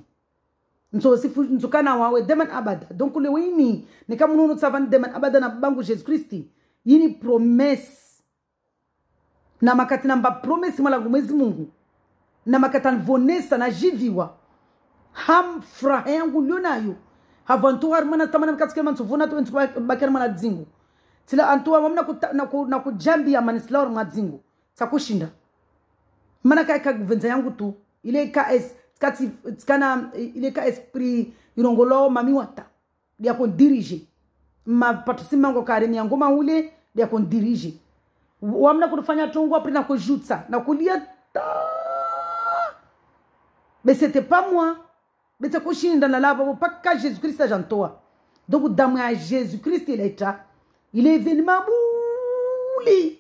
Nto sifu nto kana wawe deman abada. Donc le wini ni kama nunu tsavan deman abada na bangu Jésus Christi. Yini promesse. Na makati namba promesse mala Mwenyezi Mungu. Na makati vonesa na jiviwa. Ham fra yangu lionayo. Havantu harmana tamana mkatsike mantu vona to ntu bakera mana dzingu. Tila antua mamna na kujambia manislaur madzingu. Sakushinda. Mana ka venza yangu tu. Ile ka esprit irongolo mami wata. Dia kon dirige. Ma patusima ngo karemi yangu maule dia kon dirige. Wamna kufanya tongo apri na kujutsa na kulia ta. Mais c'était pas moi. Mais c'est kushinda na lava pas que Jésus Christ a jantoa. Donc damu ya Jésus Christ il est là. Il est événement bouli.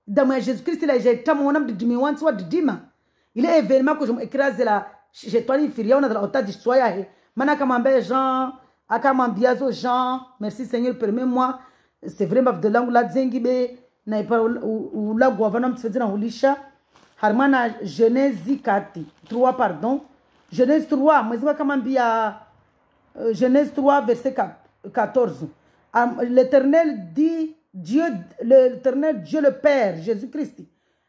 Damu ya Jésus Christ il est là mon âme de dimi wan soit de dima. Il est événement que je m'écrase la j'ai toi ni firia on a dans la de soya he. Mana kamambe Jean, akamambia zo Jean. Merci Seigneur permets-moi. C'est vraiment de langue la zengibe na ipa ou la government tfedi na hulisha. Harmana Genèse 3 pardon. Genèse 3, moi je kamambia Genèse 3 verset 14. L'Éternel dit l'Éternel Dieu le Père Jésus-Christ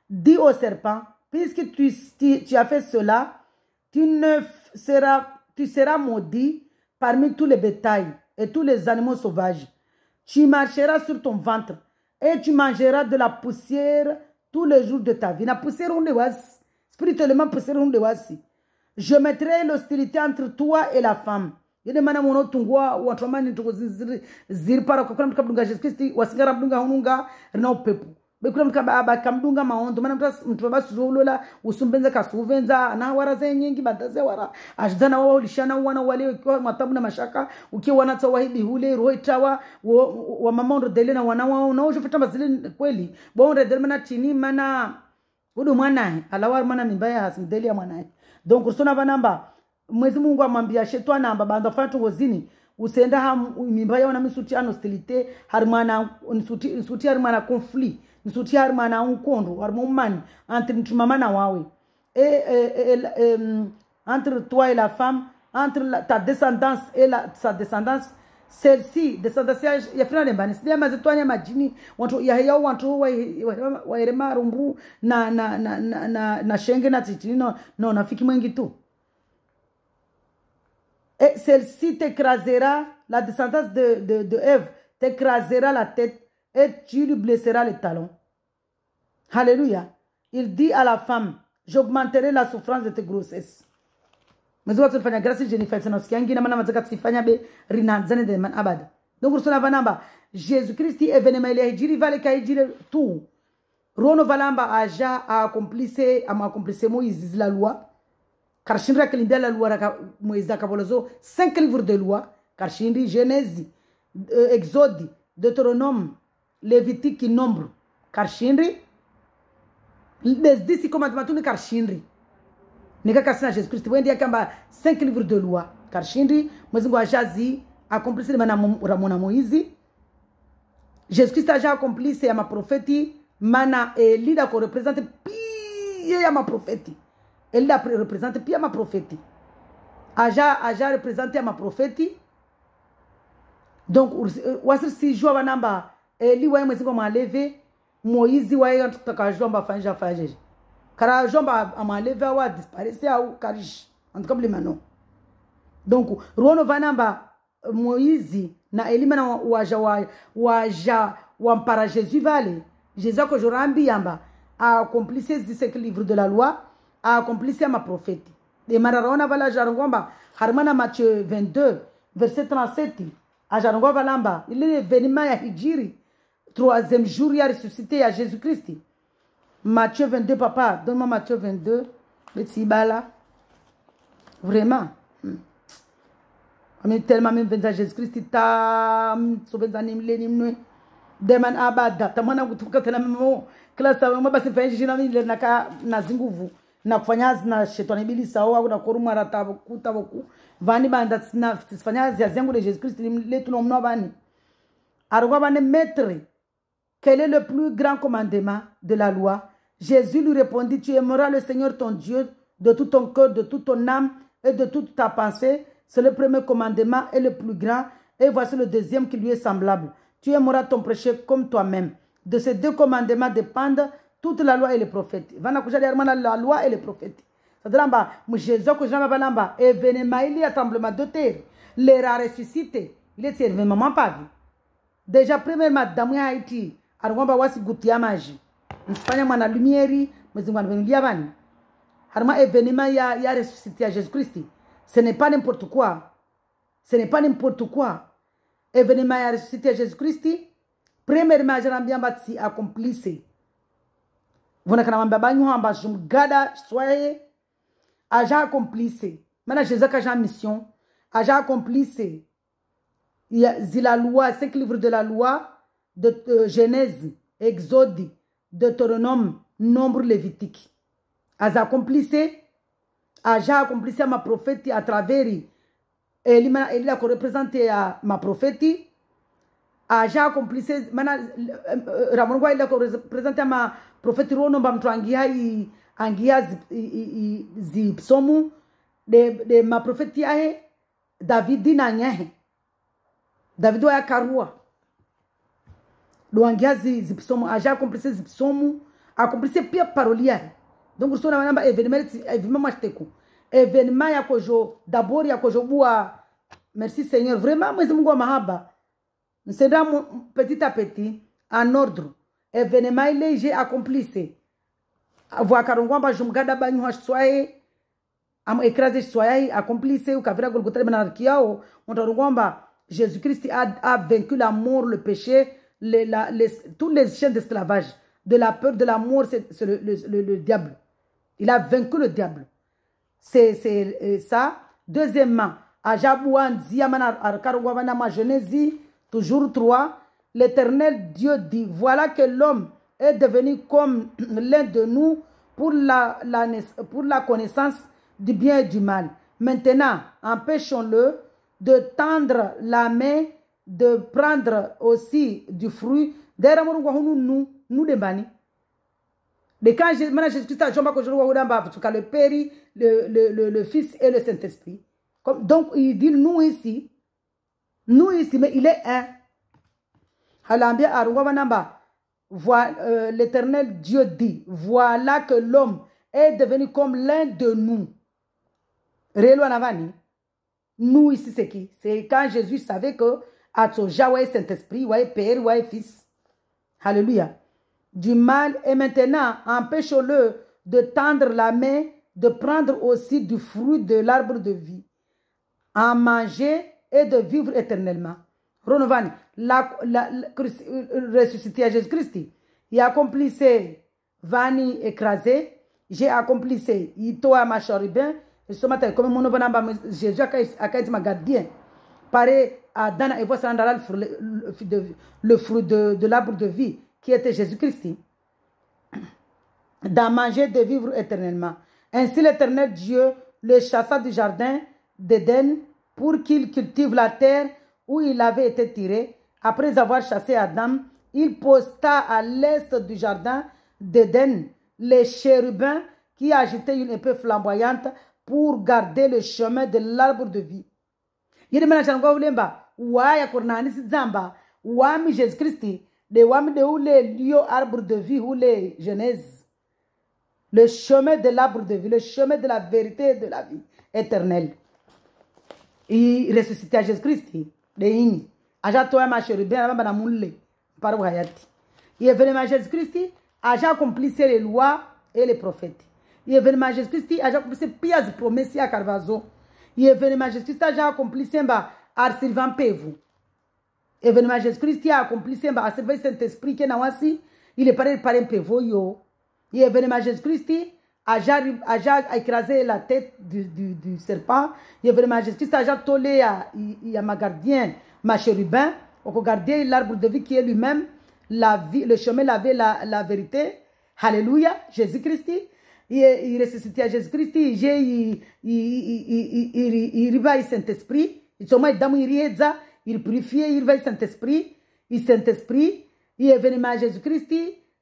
dit au serpent, puisque tu as fait cela, tu seras maudit parmi tous les bétails et tous les animaux sauvages. Tu marcheras sur ton ventre et tu mangeras de la poussière tous les jours de ta vie. La poussière on was spirituellement poussière on was. Je mettrai l'hostilité entre toi et la femme. Yede mana mono tungwa watomani tuko ziri para kwa kuna mtukabdunga Yesu Kristi wasingara mdunga hununga na upepo. Bekuna mtukaba kamdunga maondo mana mtubaba sulola usumbenza kasuvenza na waraze nyingi badaze wara ajidana wao lishana wana wale kwa matabu na mashaka ukiwa wanatoa hibi hule roho itawa wa mamondo dele na wana wao na ujifata mazile kweli bonde dele mana chini mana udu mwana alawar mana mimbaya hasimdeli ya mwana. Donc usona banamba Mwezi Mungu amwambia shetwa namba bando fatu wozini usenda ha mimba yao na misuti hostilité harmana nsuti harmana conflit nsuti harmana unkondo harmomani entre mama na wawe entre toi et la femme entre ta descendance et sa descendance celle-ci descendance ya fina lembani sidia mazitwanya majini watu ya watu wa erema rumbu na shenge na titini no nafiki mwengi tu. Et celle-ci t'écrasera, la descendance de Ève t'écrasera la tête et tu lui blesseras les talons. Alléluia. Il dit à la femme, j'augmenterai la souffrance de tes grossesses. Mais vous avez fait grâce à Jennifer Sanoski, qui n'a pas fait de rinanzane de man abad. Donc vous savez vanamba, Jésus-Christ est venu me le dire, va le dire tout. Rono valamba a accomplissé Moïse la loi. Karshindra kilindia la loi Moïse kabolozo 5 livres de loi Karshindri Genèse Exode Deutéronome Lévitique et Nombre Karshindri les 10 commandements tout Karshindri neka kasina Jésus Christ wendi kamba 5 livres de loi Karshindri Moïse ngo ajazi accompli le mana ramona Moïse Jésus Christ a accompli c'est ma prophète mana Elida ko représente pie ya ma prophète. Elle a représenté puis ma prophète. Aja représenté ma prophète. Donc wasir si joa banamba eli wa mwezi kwa lever Moïse wa yataka jomba fanja faje. Kara jomba amaleve wa disparaître au karish. En tout cas les manon. Donc rono vanamba Moïse na elima na waja wampara Jésus vale. Jésus que jorambi yamba a accompli ces 5 livres de la loi. A accompli ma prophète. Et Mararona vala jarongomba harmana Matthieu 22 verset 37 a jarongomba lamba il est l'événement ya hijiri 3e jour il a ressuscité à Jésus-Christ. Matthieu 22 papa donne-moi Matthieu 22 petit bala vraiment mais tellement même venza Jésus-Christ ta sobenza nimle deman abada tamana kutuka tena mo klasa mo basi fanya jina mimi naka nazinguvu na kufanya na shetani bili sawa na koruma ratabu kutaboku vani banda na fanya ziazengu de Jésus-Christ letu no mno bani arwa bane maître quel est le plus grand commandement de la loi Jésus lui répondit, tu aimeras le Seigneur ton Dieu de tout ton cœur, de toute ton âme et de toute ta pensée. C'est le premier commandement et le plus grand. Et voici le deuxième qui lui est semblable. Tu aimeras ton prochain comme toi-même. De ces deux commandements dépendent toute la loi et les prophètes. La loi et les prophètes. C'est-à-dire que Jésus que je m'appelle événement, il y a tremblement de terre. Les rats ressuscités. Il est événement pas vu. Déjà, premièrement, dans Haïti, arwamba wasi gutia maji. Mfanya mwana lumieri, mwezi mwana venulia bani. Harma événement ya ressuscité à Jésus-Christ. Ce n'est pas n'importe quoi. Ce n'est pas n'importe quoi. Événement ya ressuscité à Jésus-Christ. Premièrement, j'aimerais bien accomplir. Vous n'avez pas besoin de me garder, soyez. Aja accompli. Maintenant, Jésus a une mission. Aja accompli. Il y a la loi, 5 livres de la loi, de Genèse, Exode, Deutéronome, Nombre, Lévitique. Aja accompli. Aja accompli ma prophète à travers. Il a représenté ma prophète. Aja accompli. Maintenant, Ramonwa il a représenté ma prophète. Rono bamtwangia angia zipsomu de ma prophète yahe David nanyahe. David wa karua. Luangia zipsomu aja accompli zipsomu accompli pia parolia. Donc so na namba événement mateko. Événement ya kojo d'abord ya kojo bua. Merci Seigneur. Vraiment mwezi Mungu wa mahaba. Nsenda petit à petit en ordre. Événement il j'ai accompli. Voir karongwamba jumgada banyu hashwaye am écrasé soyai accompli ou kavira golgotha benarkiao ontarongwamba Jésus-Christ a vaincu la mort, le péché, tous les chaînes d'esclavage, de la peur, de la mort, c'est le diable. Il a vaincu le diable. C'est ça. Deuxièmement, à Jabouan, Ziamana, Arkarwabana, ma Genèse, toujours 3, l'Éternel Dieu dit, voilà que l'homme est devenu comme l'un de nous pour la connaissance du bien et du mal. Maintenant, empêchons-le de tendre la main, de prendre aussi du fruit. D'ailleurs, nous les bani. Mais quand Jésus-Christ a le Père, le Fils et le Saint-Esprit. Donc, il dit nous ici, mais il est un. L'Éternel Dieu dit, voilà que l'homme est devenu comme l'un de nous. Nous ici, c'est qui? C'est quand Jésus savait que Atsoja, ouais, Saint-Esprit, ouais, Père, ouais, Fils. Alléluia. Du mal, et maintenant, empêchons-le de tendre la main, de prendre aussi du fruit de l'arbre de vie, en manger et de vivre éternellement. Ronovani, ressuscité à Jésus-Christ, il a accompli ses vanni écrasé, j'ai accompli ses itoa macharibin, et ce matin, comme mon nom Jésus a dit ma gardien, pareil à Dana et voici le fruit de l'arbre de vie qui était Jésus-Christ, d'en manger, de vivre éternellement. Ainsi l'Éternel Dieu le chassa du jardin d'Éden pour qu'il cultive la terre où il avait été tiré. Après avoir chassé Adam, il posta à l'est du jardin d'Éden les chérubins qui agitaient une épée flamboyante pour garder le chemin de l'arbre de vie. Il dit Jésus-Christ, les lieux arbre de vie ou les genèses. Le chemin de l'arbre de vie, le chemin de la vérité et de la vie éternelle. Il ressuscité à Jésus-Christ. Il est venu à Jésus-Christ, a accompli les lois et les prophètes. Il est venu à Jésus-Christ, a accompli les pièces promesses à Carvazo. Il est venu à Jésus-Christ, a accompli les Sylvain Pévou. Il est venu à Jésus-Christ, a accompli les Saint-Esprit qui est là. Il est paré par un Pévou. Il est venu à Jésus-Christ, a écrasé la tête du serpent. Il est venu à Jésus-Christ, a tolé à ma gardien, ma chérubin, au gardien l'arbre de vie qui est lui-même, la vie, le chemin, la vie, la vérité. Alléluia, Jésus-Christ. Il ressuscité à Jésus-Christ, il va Saint-Esprit, il purifie, il va Saint-Esprit, il est venu à Jésus-Christ,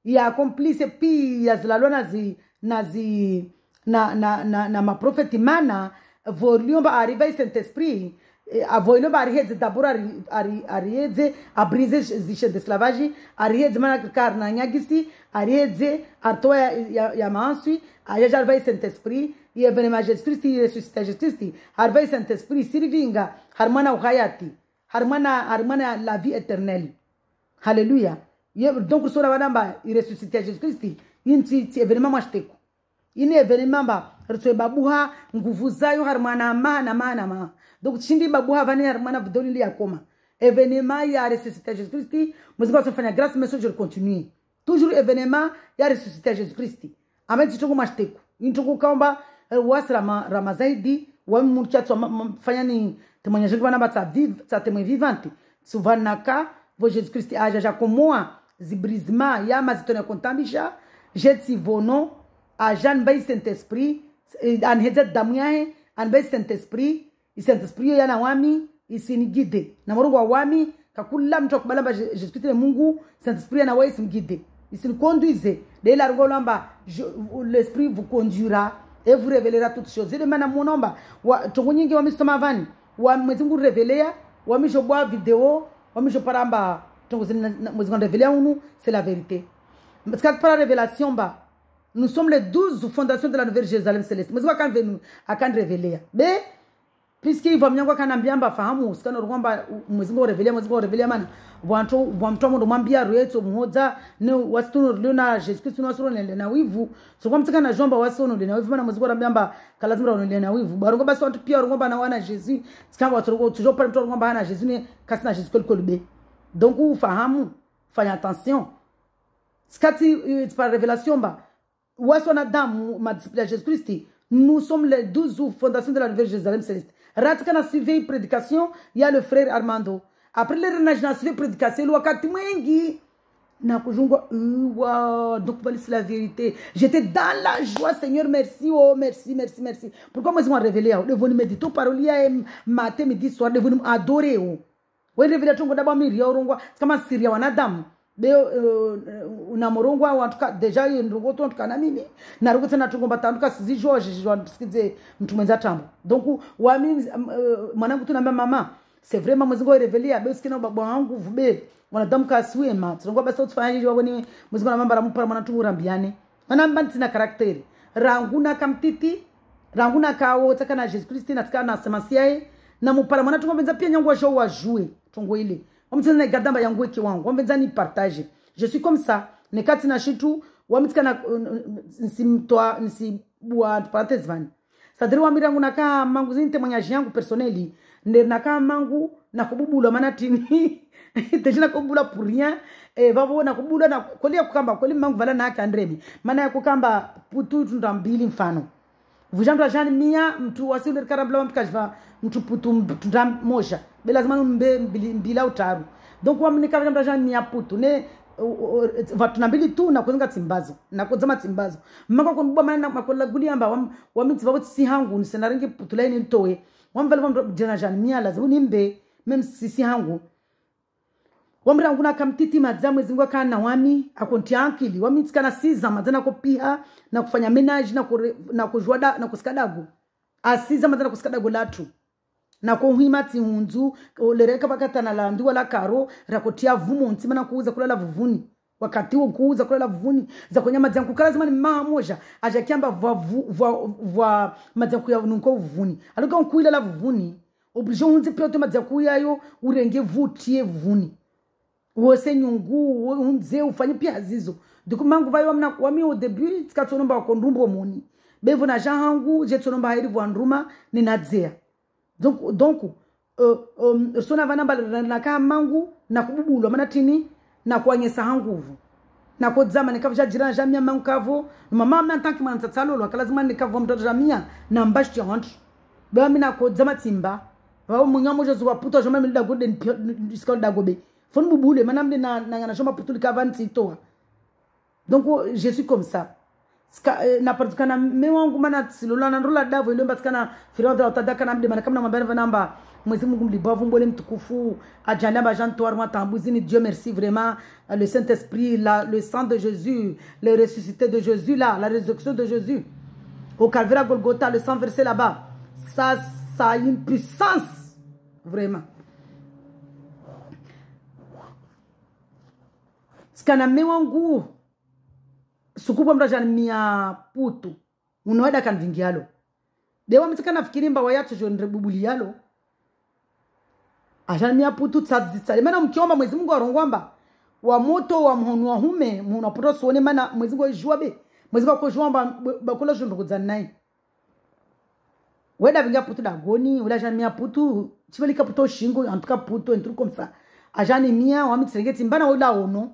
il a accompli ces pi ya la loi na maprofeti mana voliomba arriver Saint-Esprit avoilomba ariedze d'abord ariedze a briser zishe d'esclavage ariedze mana karna nyagisi ariedze artoa ya mansui ayaja arriver Saint-Esprit e evenema Jesus Christ e ressuscita Jesus Christ arriver Saint-Esprit sirvinga harmana uhayati harmana la vie éternelle. Alléluia. Donc sura wanamba i ressuscita Jesus Christ inti evenema mashteko ini evenema ba rtwe babuha nguvu zayo harmana ma donc chindi babuha vani harmana vidoli ya koma événement ya ressuscité Jésus Christ muzika usifanya grâce mais je continue toujours événement ya ressuscité Jésus Christ ameti tuko mashteko intuko kamba wasra ramazaidi wa murchatso fanya ni temanyesha kwa namba ta témoin vivante suvanaka vo Jésus Christ aja ja komoa zibrisma ya mazitone kontambisha jeti vono a Jean Bay Saint-Esprit an hedzet damuyahe an Bay Saint-Esprit Saint-Esprit yana wami isinigide na morongo wa wami kakula mtu akubalamba Jesus Christ ne Mungu Saint-Esprit yana wa isinigide isiniconduise de la ngolamba l'esprit vous conduira et vous révélera toutes choses ile mana munomba wa tongo nyingi wa misoma vani wa mwezi Mungu revelea wa misho bwa video wa misho paramba tongo mwezi Mungu revelea unu c'est la vérité parce que par la révélation ba nous sommes les 12 fondations de la nouvelle Jérusalem céleste. Mais quand venu à quand révéler. Mais puisqu'il va mnyangwa kana mbiamba fahamu usikana rwamba mwezi révéler mana bwanto ndo mwambia rweto mhoza ne wasitu liona Jesus Christ wasoro na wivu so kwa mtaka na jomba wasono na wivu mana mwezi mbiamba kalazima ronele na wivu barongo basi watu pia rwamba na wana Jesus sikamba watu toujours pas rwamba hana Jesus ne kasina Jesus kolbe donc ufahamu fanya attention skati par révélation ba Wasson Adam, ma disciple à Jésus Christ, nous sommes les 12 fondations de la nouvelle Jérusalem céleste. Ratkana suivi prédication, il y a le frère Armando. Après le renage na suivi prédication, le wakati mwengi na kujungwa donc c'est la vérité. J'étais dans la joie, Seigneur, merci, oh merci. Pourquoi moi je m'en révélé, de venir méditer parole matin midi soir, de venir adorer oh. Ouais révélé tongo d'abord miria orongwa, kama siria wanadamu. Una morongwa wantuka deja ndongo tontuka na mimi na rukuta na tungomba tanduka sizi George sikize mtu mwenza tambo donc wa mimi mwanangu tunamba mama c'est vraiment mwezi ngo revelia basi kina baba wangu vube wanadamu kaswema tunongwa basi tufanye hiyo waboni mwezi ngo mamba rampa mwana turambiane manamba ntina karakteri ranguna kamtiti ranguna kawo takana Jesus Christ na takana semasia na mupara mwana tungomba pia nyangwa show wa jouer tungo ile wamtana gadamba yangu wiki wangu wamenzani partage je suis comme ça nekati na shitu wamtikana nsimtoa nsibua parenthèse vani sadri wamirangu nakaa mangu zinte mwanyaji yangu personneli nde nakaa mangu na kububula maana tini tejina kubula pour rien vavo na kubula na kolia kukamba koli mangu vala na akandremi maana ya kukamba putu tundambili mfano vujandwa jani mia mtu wasile karabla mtukajva mtu putu tundam moja bela lazima mbila utaru donc wamnika vujandwa jani mia putu ne watu nambili tu na kuzenga timbazo na kuzama timbazo mmako kunubwa maana makola guliamba wamitsi vavo si hangu ni senaringi putulaini ntowe wamvale jana jani mia lazima nimbe même si hangu wamra nguna kamtiti madzamu zingwa kana wami akonti ankili wamitsi kana siza madana kopia na kufanya menage na kujwada na kusikadago asiza madana kusikadago latu na kuhima tihunzu lereka pakata na landu wala karo rakotia vumo ntima na kuuza kulala vuvuni wakati huo kuuza kulala vuvuni za konyama zangu kala zamani mama moja ajakiamba vwa madzaku ya nunko vuvuni alikuwa nkuila la vuvuni obligé unzi piote madzaku yayo urenge vutie vuvuni wose nyungu unze ufanye pia zizo dikumangu vai wami au début tikatsonomba wakondumbo moni bevo na jangu jetsonomba hairi vwandruma ninadzea donc sona vana na kama mangu na kububulwa maana tini na kuanyesa hanguvu na kodzama nikavja jirana jamia mangu kavo mama mama tanki mwana tsatsalo lazima nikavo mtoto jamia na mbashi hantu bwa mina kodzama timba wao munyamo jozo waputo joma milida golden discount dagobe fon bubule maana mde na shoma putuli kavanti toa donc je suis comme ça na patikana mewangu mana silola na ndola davu ile mbasikana firadha utadaka na mdemana kama mambana namba Mwenyezi Mungu mlibavu mbole mtukufu ajalamba Jean Toir Matambuzini. Dieu merci vraiment, le Saint-Esprit, le sang de Jésus, le ressuscité de Jésus là, la résurrection de Jésus au Calvaire à Golgotha, le sang versé là-bas, ça a une puissance vraiment. Skana mewangu sukupa mrajani mia putu unaweda kanvingi yalo dewa mitikana fikiri mba wayatu jonre bubuli yalo ajani mia putu tsadzitsali mana mkiomba Mwenyezi Mungu arongwamba wa moto wa mhonu wa hume mhonu wa puto suone mana Mwenyezi Mungu ajua be Mwenyezi Mungu akujuamba bakula jombe kudzani nai weda vinga putu dagoni weda ajani mia putu chivalika puto shingo antuka putu entru komsa ajani mia wamitirengeti mbana wila ono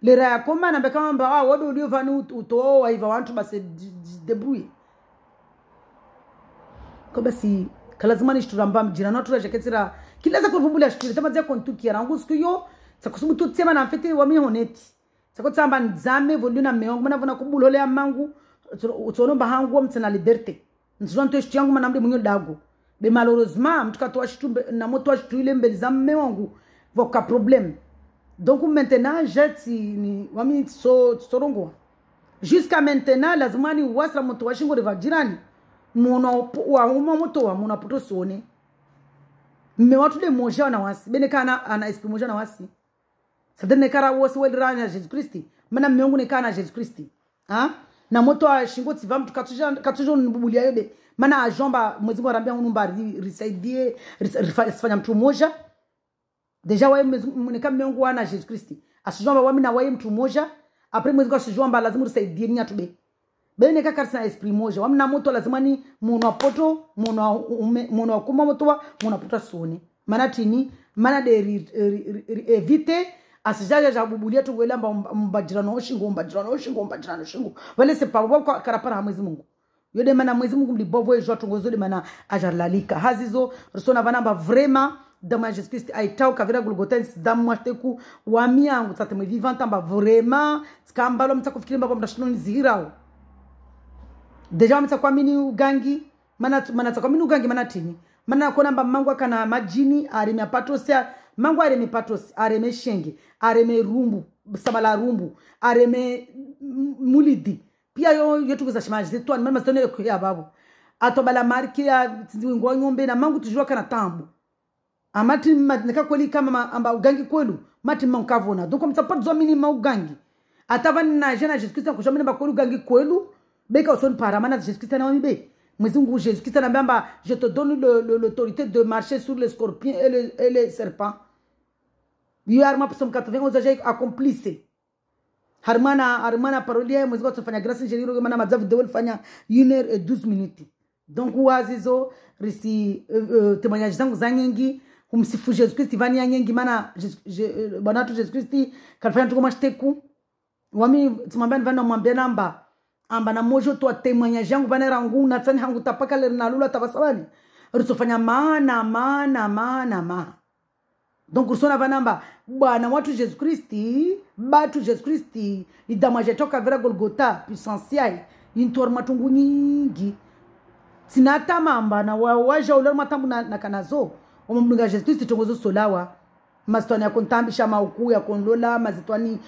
lera ya koma na mbeka mba wado ulio vanu utoa wa hiva wantu base debrouiller kwa basi kalazima nishturamba mjirana tura jaketira kilaza kuvumbula shikiri tamaza kontuki rangu siku yo sakusubu tutsema na mfete wa mihoneti sakotsamba nzame voluna meongo mana vona kubulole ya mangu utonomba hangu mtsena liberte nzonto shiti yangu mana mde munyo dago be malheureusement mtukatoa shitumbe na moto wa shituile mbele za meongo voka problem. Donc maintenant ni wami sorongo jusqu'à maintenant lazimani wasra moto washingo reva jirani muno wa moto wa muna puto sone me watu de moja na wasi bene kana ana esprit moja na wasi sadene kara wasi welirani ya Jesus Christ mana miongo ne kana Jesus Christ ha na moto wa shingo tiva mtu katujo nbubulia yobe mana ajomba mwezi wa rambia unumba risaidie rifanya mtu moja. Deja wae mweneka miongo wana Jesus Christi. Asijomba wami na wae mtu moja. Apre mwezi kwa asijomba lazimu risaidie ni atube. Bele neka karsi na esprit moja. Wami na moto lazimani muna poto, muna kuma moto wa, muna poto sone. Mana tini, mana de evite, asijaja jabubulia tu wele mbajirano oshingo. Wale sepa wako karapara mwezi Mungu. Yode mana mwezi Mungu mlibovo ejwa tungozole mana ajarlalika. Hazizo, rusona vanamba vrema, dama Jesus Christ aitao kavira Golgotha damu mateku wa miangu tsate mwe vivanta mba vraiment skambalo mtakufikiri mba mtashino nizihirao deja mtakwamini ugangi mana tsakwamini ugangi mana tini mana kona mba mangu akana majini areme apatosia mangu areme patosi areme shenge areme rumbu sabala rumbu areme mulidi pia yo tukuza shimaji zetu mana mazitone ya babu atobala marki ya ngwa ngombe na mangu tujua kana tambu amati neka kweli kama amba ugangi kwelu mati mankavona donc mtapata zo minima ugangi atavani na jana Jesus Christ kushomene bakolu ugangi kwelu beka usoni para mana Jesus Christ na wamibe Mwezi Mungu Jesus Christ anambia je te donne l'autorité de marcher sur les scorpions et les serpents. Yarma psalm 91 aje accomplisse harmana parolia mwezi watu fanya grâce njeri maana mazavu de fanya 1h12 minutes. Donc wazizo risi témoignage zangu za nyingi kumsifu Jesus Christ vani ya nyingi maana bwana tu Jesus Christ kafanya tuko mashteku wami tumambia vana mwambia namba amba na mojo to témoignage yangu bana rangu na tsani hangu tapaka le na lula tabasabani rusofanya maana donc rusona vanamba bwana watu Jesus Christ batu Jesus Christ idamaje toka vera Golgotha puissance yai intor matungu nyingi sinata mamba na waja ulama matambu na kanazo omumdunga Jesus Christ tongozo solawa masitwani ya kontambisha mauku ya konlola mazitwani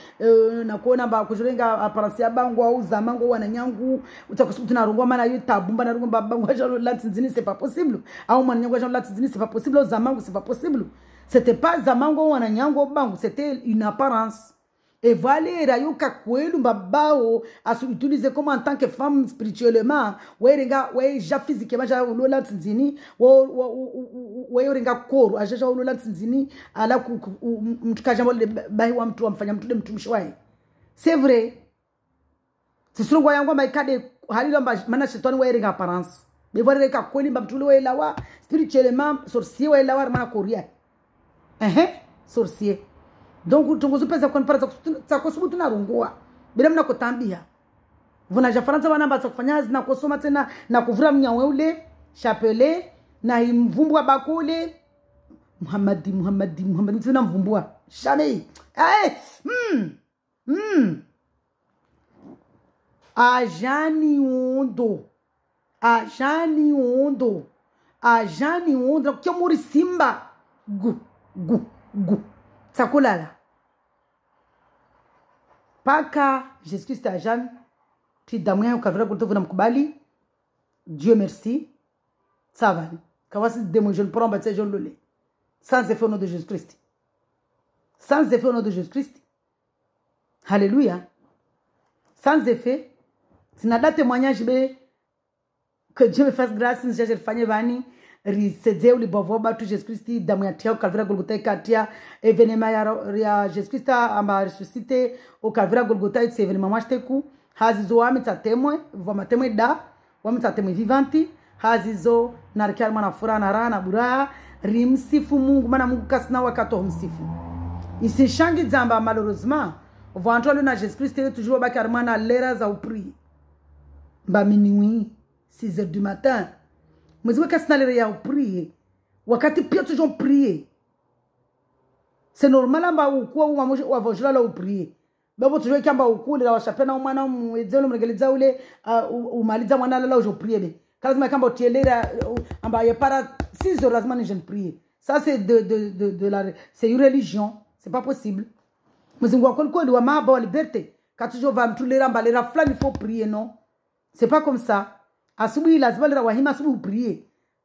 na kuona ba kujurenga aparasi bangu au zamango wananyangu utakusukutina rungwa mana yo tabumba na rungwa bangu jalo latinzini c'est pas possible au mananyangu jalo latinzini c'est pas possible zamango c'est pas possible c'était pas zamango wananyangu bangu c'était une apparence et valera yo kakwelu babao à s'utiliser comme en tant que femme spirituellement wenga ja physiquement ja lola tsinzini wenga koro ajaja lola tsinzini ala mtukaja mole bai wa mtu amfanya mtu mtumishi wae c'est vrai sisungwa yangu maikade halilo maana shetani wenga apparence bevalera kakweli mbamtu wela wa spirituellement sorcier wela wa maana koria sorcier. Donc tungozo pesa kwa mpara za kusubutu na rungua bila mna kutambia vuna ja Faransa wanamba za kufanya na kusoma tena na kuvura mnyawe ule chapelet na mvumbwa bakule Muhammad tena mvumbwa ajani ondo kyo muri simba gu tsakulala paka Jésus Christ ajani ti damu yake ukavira kutovuna mkubali. Dieu merci. Ça va. Kawasi démon je ne prends pas je le sans effet au nom de Jésus Christ. Sans effet au nom de Jésus Christ. Alléluia. Sans effet. Sinada témoignage que Dieu me fasse grâce si je fanye vani riseze uli bovoba tu Jésus Christ damu ya tia Calvaire Golgotha katia evenema ya Jésus Christ amba ressuscité au Calvaire Golgotha c'est événement mwashteku hazizo amitatemwe vamatemwe da wamitatemwe vivanti hazizo narikia mana fura na rana bura rimsifu Mungu mana Mungu kasina wakato msifu isi shangi dzamba malheureusement vantu na Jésus Christ toujours bakarmana lera za upri ba minuit 6h du matin mais kasina lera ya upri wakati pia toujours prier c'est normal amba ukuwa wavojula la upri babo toujours kamba ukule la washapena umwana mwedzelo mregeleza ule umaliza mwana la ujo prier be lazima kamba utielera amba yepara 6 heures lazima ni jeune prier ça c'est de la c'est une religion c'est pas possible mzingu wako wa maba wa liberté quand toujours va mtulera amba lera flani faut prier non c'est pas comme ça asubuhi lazima lera wahima asubuhi prier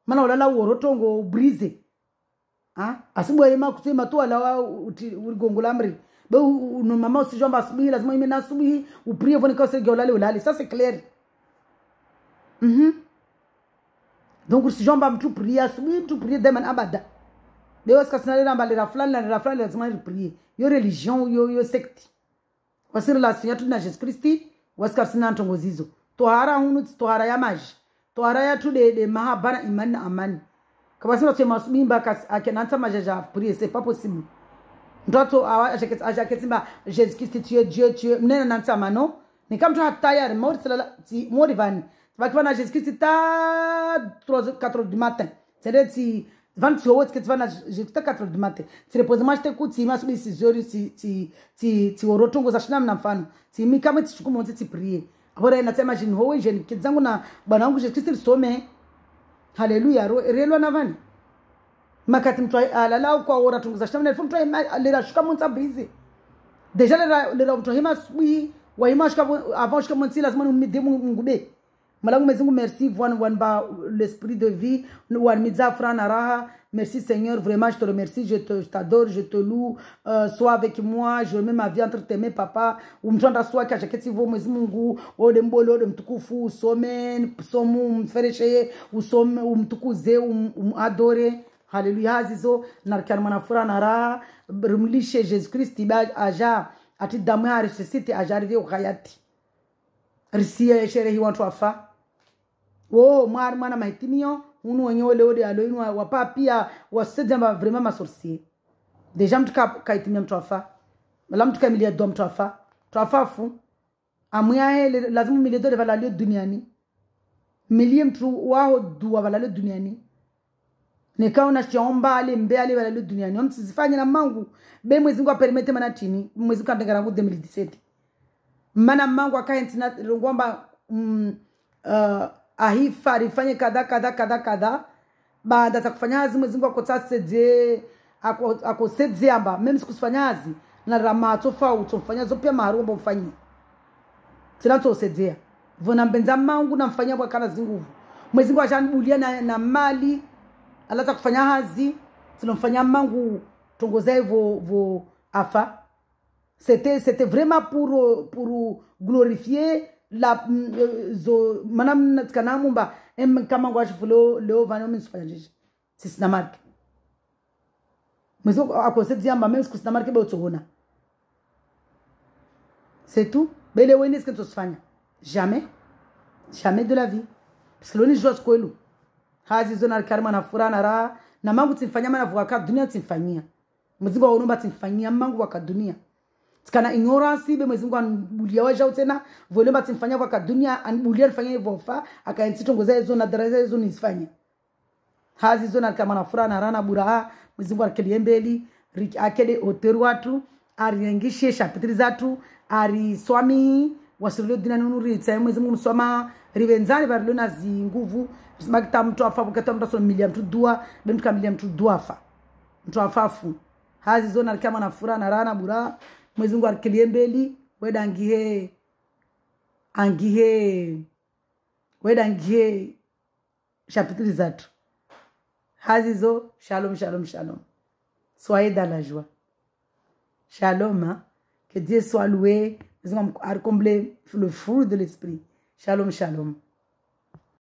maana ulala uorotongo brise asubuhi yema kusema tu ala ugongola mri ba no mama usijomba asubuhi lazima imena asubuhi uprier vone kwa sege ulale ça c'est clair. Donc si jomba mtu prier asubuhi mtu prier demain abada leo sikasina namba lera fulani lazima prier yo religion yo secte wasi relation yetu na Jésus Christ wasikasina ntongozizo tohara hunu tohara ya maji tohara ya tu de mahabara imani na amani kama sema sema asubuhi mbaka akenanta majaja prier c'est pas possible ndoto ajaketimba Jésus Christ tu es Dieu mnena nanta mano ni kama tu hatayari mori vani bakivana Jésus Christ ta 4h du matin c'est si 20 euros que tu vas na Jésus 4h du matin tu reposes moi je t'écoute si masubi 6h si orotongo za shina na mfano si mimi kama tichukumo ti prier abora inasema jini howe jeni kizangu na bwana wangu Jésus Christ some haleluya relo na vani makati mtu alala kwa ora tungu za shina mtu alira shuka monta busy déjà lera mtu hima subi wa hima shuka avant shuka monti lazima umidemu ngube Malangu mezingu merci ba l'esprit de vie wan mizafra na raha merci Seigneur vraiment je te remercie je t'adore je te loue sois avec moi je mets ma vie entre tes mains papa umtonda soa ka jaketi vo mwezi Mungu ode mbolo ode mtukufu usome somu mfereshe usome umtukuze adore haleluya azizo narikana manafura na raha rumlishe Jésus Christ aja ati damu ya ressuscité aja arrivé au hayati risia sherehi watu afa mwana mahitimio unu wenye ole aloinu wapa pia wasedzamba vraiment ma sorcier déjà mtu kaitimia mtu afa mala mtu kamilia do mtu afa fu amuya lazima milie do valale duniani milie mtu wao duwa valale duniani nikaona chiomba ale mbe ale valale duniani mtu sifanye na mangu be mwezi ngo permete manatini mwezi kandengara ngo 2017 mana mangu akaentina ngomba ahifa rifanye kada baada ya kufanya hazi mwezi Mungu akotsatse akosedze amba mimi sikusifanya hazi na ramato fa utofanya zo pia marombo mfanyie tena tosedzea vona mbenza mangu na mfanyia kwa kana zinguvu mwezi Mungu ashanibulia na mali alaza kufanya hazi tunomfanya mangu tongoza vo afa c'était vraiment pour glorifier la zo manam kanamumba kama ngwashi fulo leo vano msifanyije sisina marke mezo akoseti amba même sina marke ba utsoona c'est tout bele wene ce que tu fanya jamais de la vie parce que loni jos kwelu hazi zona karma na furana ra na mangu timfanya mana vuka dunia timfanyia mzigo wa unomba timfanyia mangu wa dunia Sikana ignorance be mwezi Mungu anbulia waja utena volema timfanya kwa dunia anbulia fanya hivyo fa akaensitongoza hizo na daraja hizo nisifanye hazi zona kama na furana rana buraha mwezi Mungu akeliembeli akele oteru watu ariengishe shapitri zatu ari swami wasilio dina nunuritsa mwezi msoma rivenzani barilo na zinguvu simakita mtu afa bukata mtu so milia mtu dua mtu kamilia mtu dua afa mtu afafu hazi zona kama na fura na rana bura mwezi Mungu arkiliembeli weda angihe chapitre zatu hazi zo shalom shalom shalom. Soyez dans la joie. Shalom, hein? Que Dieu soit loué. Nous allons comblé le fruit de l'esprit. Shalom, shalom.